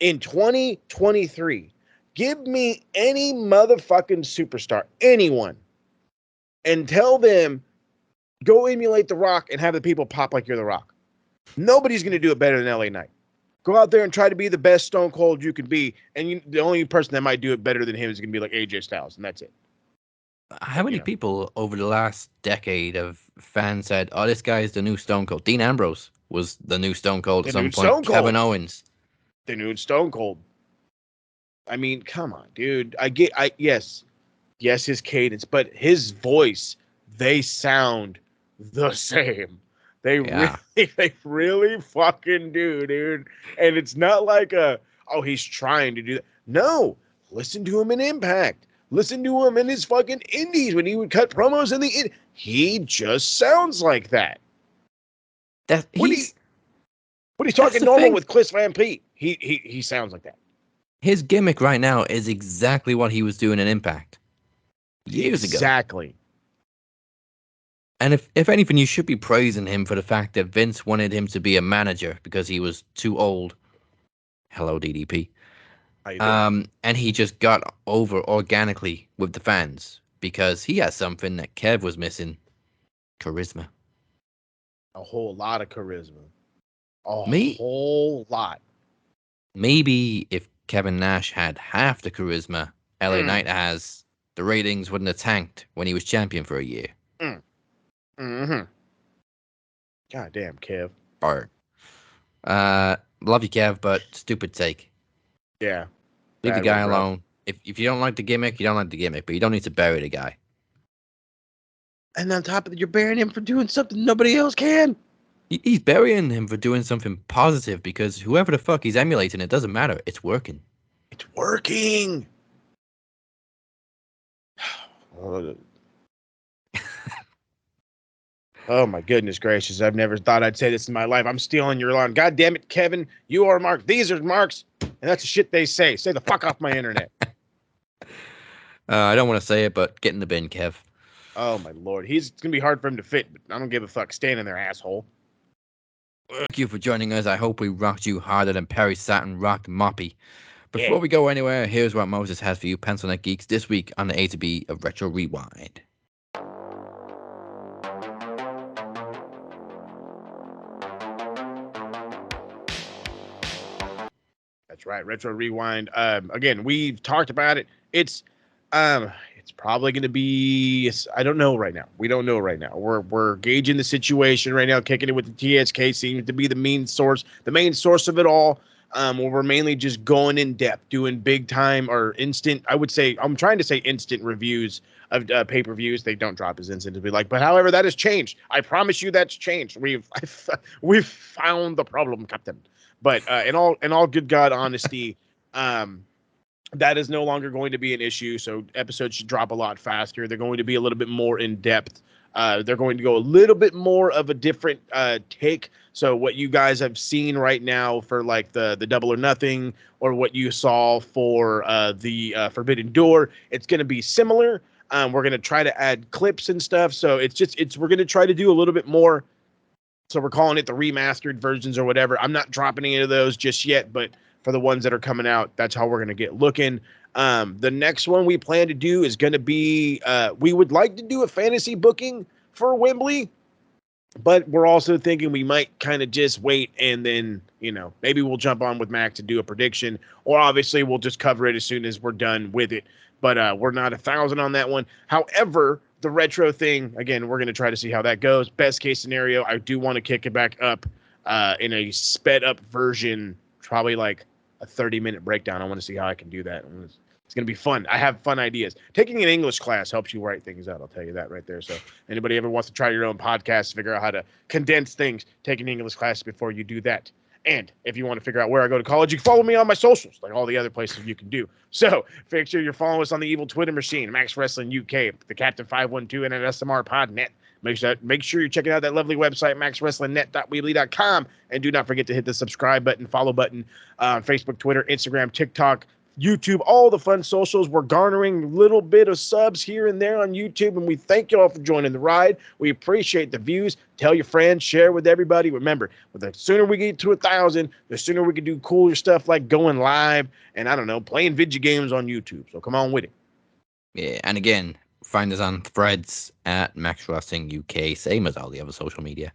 in 2023? Give me any motherfucking superstar, anyone, and tell them, go emulate The Rock and have the people pop like you're The Rock. Nobody's going to do it better than LA Knight. Go out there and try to be the best Stone Cold you can be, and the only person that might do it better than him is going to be like AJ Styles, and that's it. How many people over the last decade of fans said, "Oh, this guy is the new Stone Cold"? Dean Ambrose was the new Stone Cold at some point. Kevin Owens, the new Stone Cold. I mean, come on, dude. Yes, his cadence, but his voice, they sound the same. They really fucking do, dude. And it's not like he's trying to do that. No, listen to him in Impact. Listen to him in his fucking indies when he would cut promos in the he just sounds like that. When he's talking normal with Chris Van Pete, he sounds like that. His gimmick right now is exactly what he was doing in Impact years ago. Exactly. And if anything, you should be praising him for the fact that Vince wanted him to be a manager because he was too old. Hello, DDP. And he just got over organically with the fans because he has something that Kev was missing: charisma. A whole lot of charisma. Whole lot. Maybe if Kevin Nash had half the charisma LA Knight has, the ratings wouldn't have tanked when he was champion for a year. Mm-hmm. God damn, Kev. Or, love you, Kev, but stupid take. Yeah. Leave the guy alone. If you don't like the gimmick, you don't like the gimmick, but you don't need to bury the guy. And on top of it, you're burying him for doing something nobody else can. He's burying him for doing something positive because whoever the fuck he's emulating, it doesn't matter. It's working. It's working. Oh my goodness gracious. I've never thought I'd say this in my life. I'm stealing your line. God damn it, Kevin. You are Mark. These are Marks. And that's the shit they say. Say the fuck off my internet. I don't want to say it, but get in the bin, Kev. Oh my lord. It's going to be hard for him to fit, but I don't give a fuck. Stand in there, asshole. Thank you for joining us. I hope we rocked you harder than Perry Saturn rocked Moppy. Before we go anywhere, here's what Moses has for you, Pencil Neck Geeks, this week on the A to B of Retro Rewind. That's right, Retro Rewind. Again, we've talked about it. It's probably going to be. I don't know right now. We don't know right now. We're gauging the situation right now. Kicking it with the TSK seems to be the main source of it all. We're mainly just going in depth, doing big time or instant. I would say I'm trying to say instant reviews of pay-per-views. They don't drop as instant as we like, but however, that has changed. I promise you, that's changed. We've found the problem, Captain. But in all good God honesty, that is no longer going to be an issue. So episodes should drop a lot faster. They're going to be a little bit more in depth. They're going to go a little bit more of a different take. So what you guys have seen right now for like the Double or Nothing, or what you saw for the Forbidden Door, it's going to be similar. We're going to try to add clips and stuff. So we're going to try to do a little bit more. So we're calling it the remastered versions or whatever. I'm not dropping any of those just yet, but for the ones that are coming out, that's how we're going to get looking. The next one we plan to do is going to be, we would like to do a fantasy booking for Wembley. But we're also thinking we might kind of just wait and then, maybe we'll jump on with Mac to do a prediction, or obviously we'll just cover it as soon as we're done with it. But we're not 1,000 on that one. However, the retro thing, again, we're going to try to see how that goes. Best case scenario, I do want to kick it back up in a sped up version, probably like a 30-minute breakdown. I want to see how I can do that. It's going to be fun. I have fun ideas. Taking an English class helps you write things out. I'll tell you that right there. So anybody ever wants to try your own podcast, figure out how to condense things, take an English class before you do that. And if you want to figure out where I go to college, you can follow me on my socials, like all the other places you can do. So make sure you're following us on the evil Twitter machine, Max Wrestling UK, the Captain 512, and at SMR Podnet. Make sure you're checking out that lovely website, maxwrestlingnet.weebly.com. And do not forget to hit the subscribe button, follow button on Facebook, Twitter, Instagram, TikTok, YouTube, all the fun socials. We're garnering a little bit of subs here and there on YouTube, and we thank you all for joining the ride. We appreciate the views. Tell your friends, share with everybody. Remember, the sooner we get to 1,000, the sooner we can do cooler stuff like going live and, I don't know, playing video games on YouTube. So come on with it. Yeah, and again, find us on Threads at Max Wrestling UK, same as all the other social media.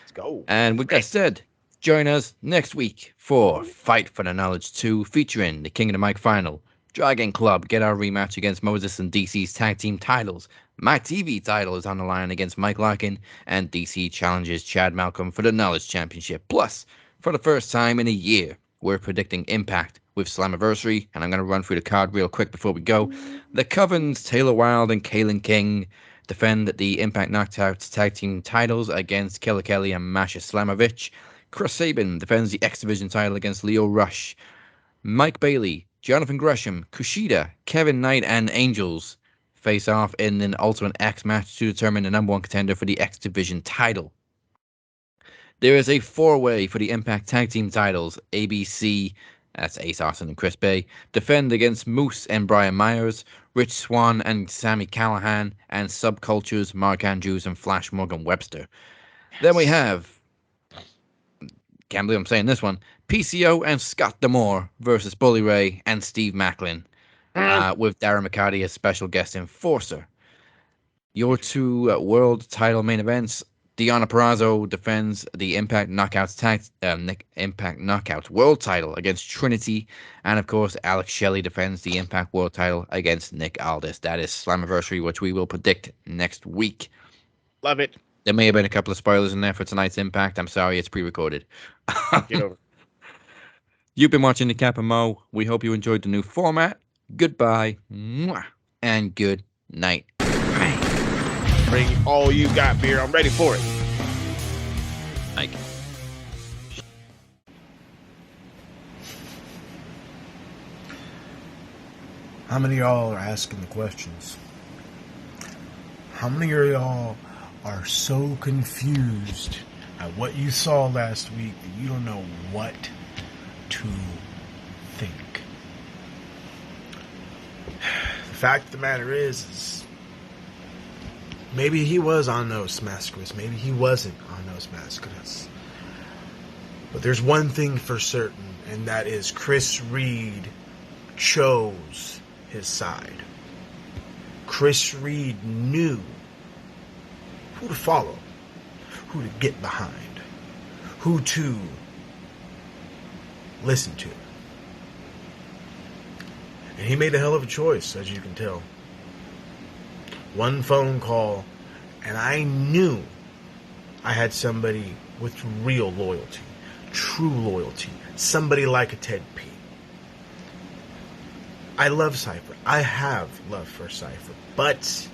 Let's go. And with that said, join us next week for Fight for the Knowledge 2, featuring the King of the Mic final. Dragon Club get our rematch against Moses and DC's tag team titles. My TV title is on the line against Mike Larkin, and DC challenges Chad Malcolm for the Knowledge Championship. Plus, for the first time in a year, we're predicting Impact with Slammiversary, and I'm going to run through the card real quick before we go. The Covens, Taylor Wilde, and Kalen King defend the Impact Knockouts tag team titles against Killer Kelly and Masha Slamovich. Chris Sabin defends the X Division title against Leo Rush. Mike Bailey, Jonathan Gresham, Kushida, Kevin Knight, and Angels face off in an Ultimate X match to determine the number one contender for the X Division title. There is a four-way for the Impact Tag Team titles. ABC, that's Ace Austin and Chris Bay, defend against Moose and Brian Myers, Rich Swann and Sami Callihan, and Subcultures, Mark Andrews and Flash Morgan Webster. Then we have, can't believe I'm saying this one, PCO and Scott D'Amore versus Bully Ray and Steve Macklin, with Darren McCarty as special guest enforcer. Your two world title main events. Deonna Purrazzo defends the Impact Impact Knockouts World Title against Trinity, and of course Alex Shelley defends the Impact World Title against Nick Aldis. That is Slammiversary, which we will predict next week. Love it. There may have been a couple of spoilers in there for tonight's Impact. I'm sorry, it's pre-recorded. Get over. You've been watching the Cap and Mo. We hope you enjoyed the new format. Goodbye, and good night. Bring all you got, beer. I'm ready for it. Mike. How many of y'all are asking the questions? How many of y'all are so confused at what you saw last week that you don't know what to think? The fact of the matter is maybe he was on those Mascaras. Maybe he wasn't on those Mascaras. But there's one thing for certain, and that is Chris Reed chose his side. Chris Reed knew who to follow, who to get behind, who to listen to. And he made a hell of a choice, as you can tell. One phone call, and I knew I had somebody with real loyalty, true loyalty, somebody like a Ted P. I love Cypher. I have love for Cypher, but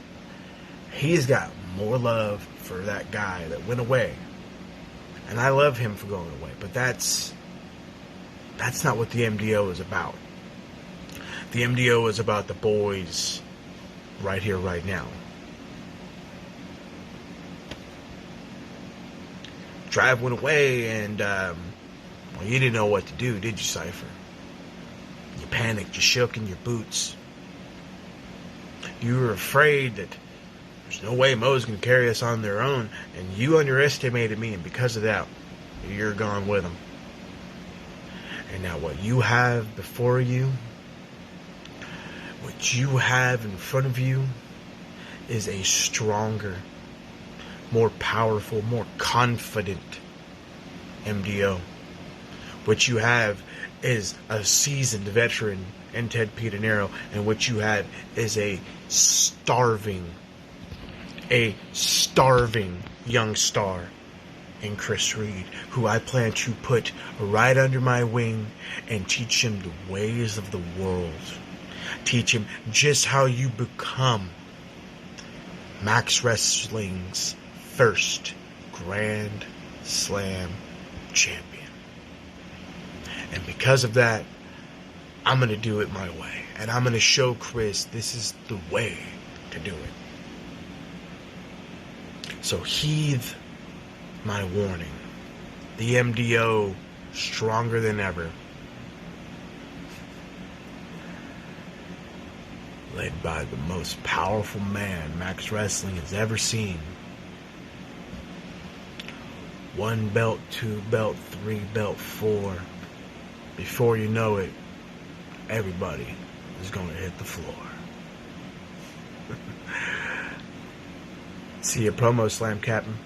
he's got more love for that guy that went away. And I love him for going away, but that's not what the MDO is about. The MDO is about the boys right here, right now. Drive went away, and you didn't know what to do, did you, Cypher? You panicked, you shook in your boots. You were afraid that there's no way Mo's going to carry us on their own, and you underestimated me, and because of that, you're gone with them. And now what you have before you, what you have in front of you, is a stronger, more powerful, more confident MDO. What you have is a seasoned veteran in Ted Pitanero, and what you have is a starving young star in Chris Reed, who I plan to put right under my wing and teach him the ways of the world. Teach him just how you become Max Wrestling's first Grand Slam champion. And because of that, I'm going to do it my way. And I'm going to show Chris this is the way to do it. So heed my warning. The MDO, stronger than ever. Led by the most powerful man Max Wrestling has ever seen. 1 belt, 2 belt, 3 belt, 4. Before you know it, everybody is going to hit the floor. See you promo slam, Captain.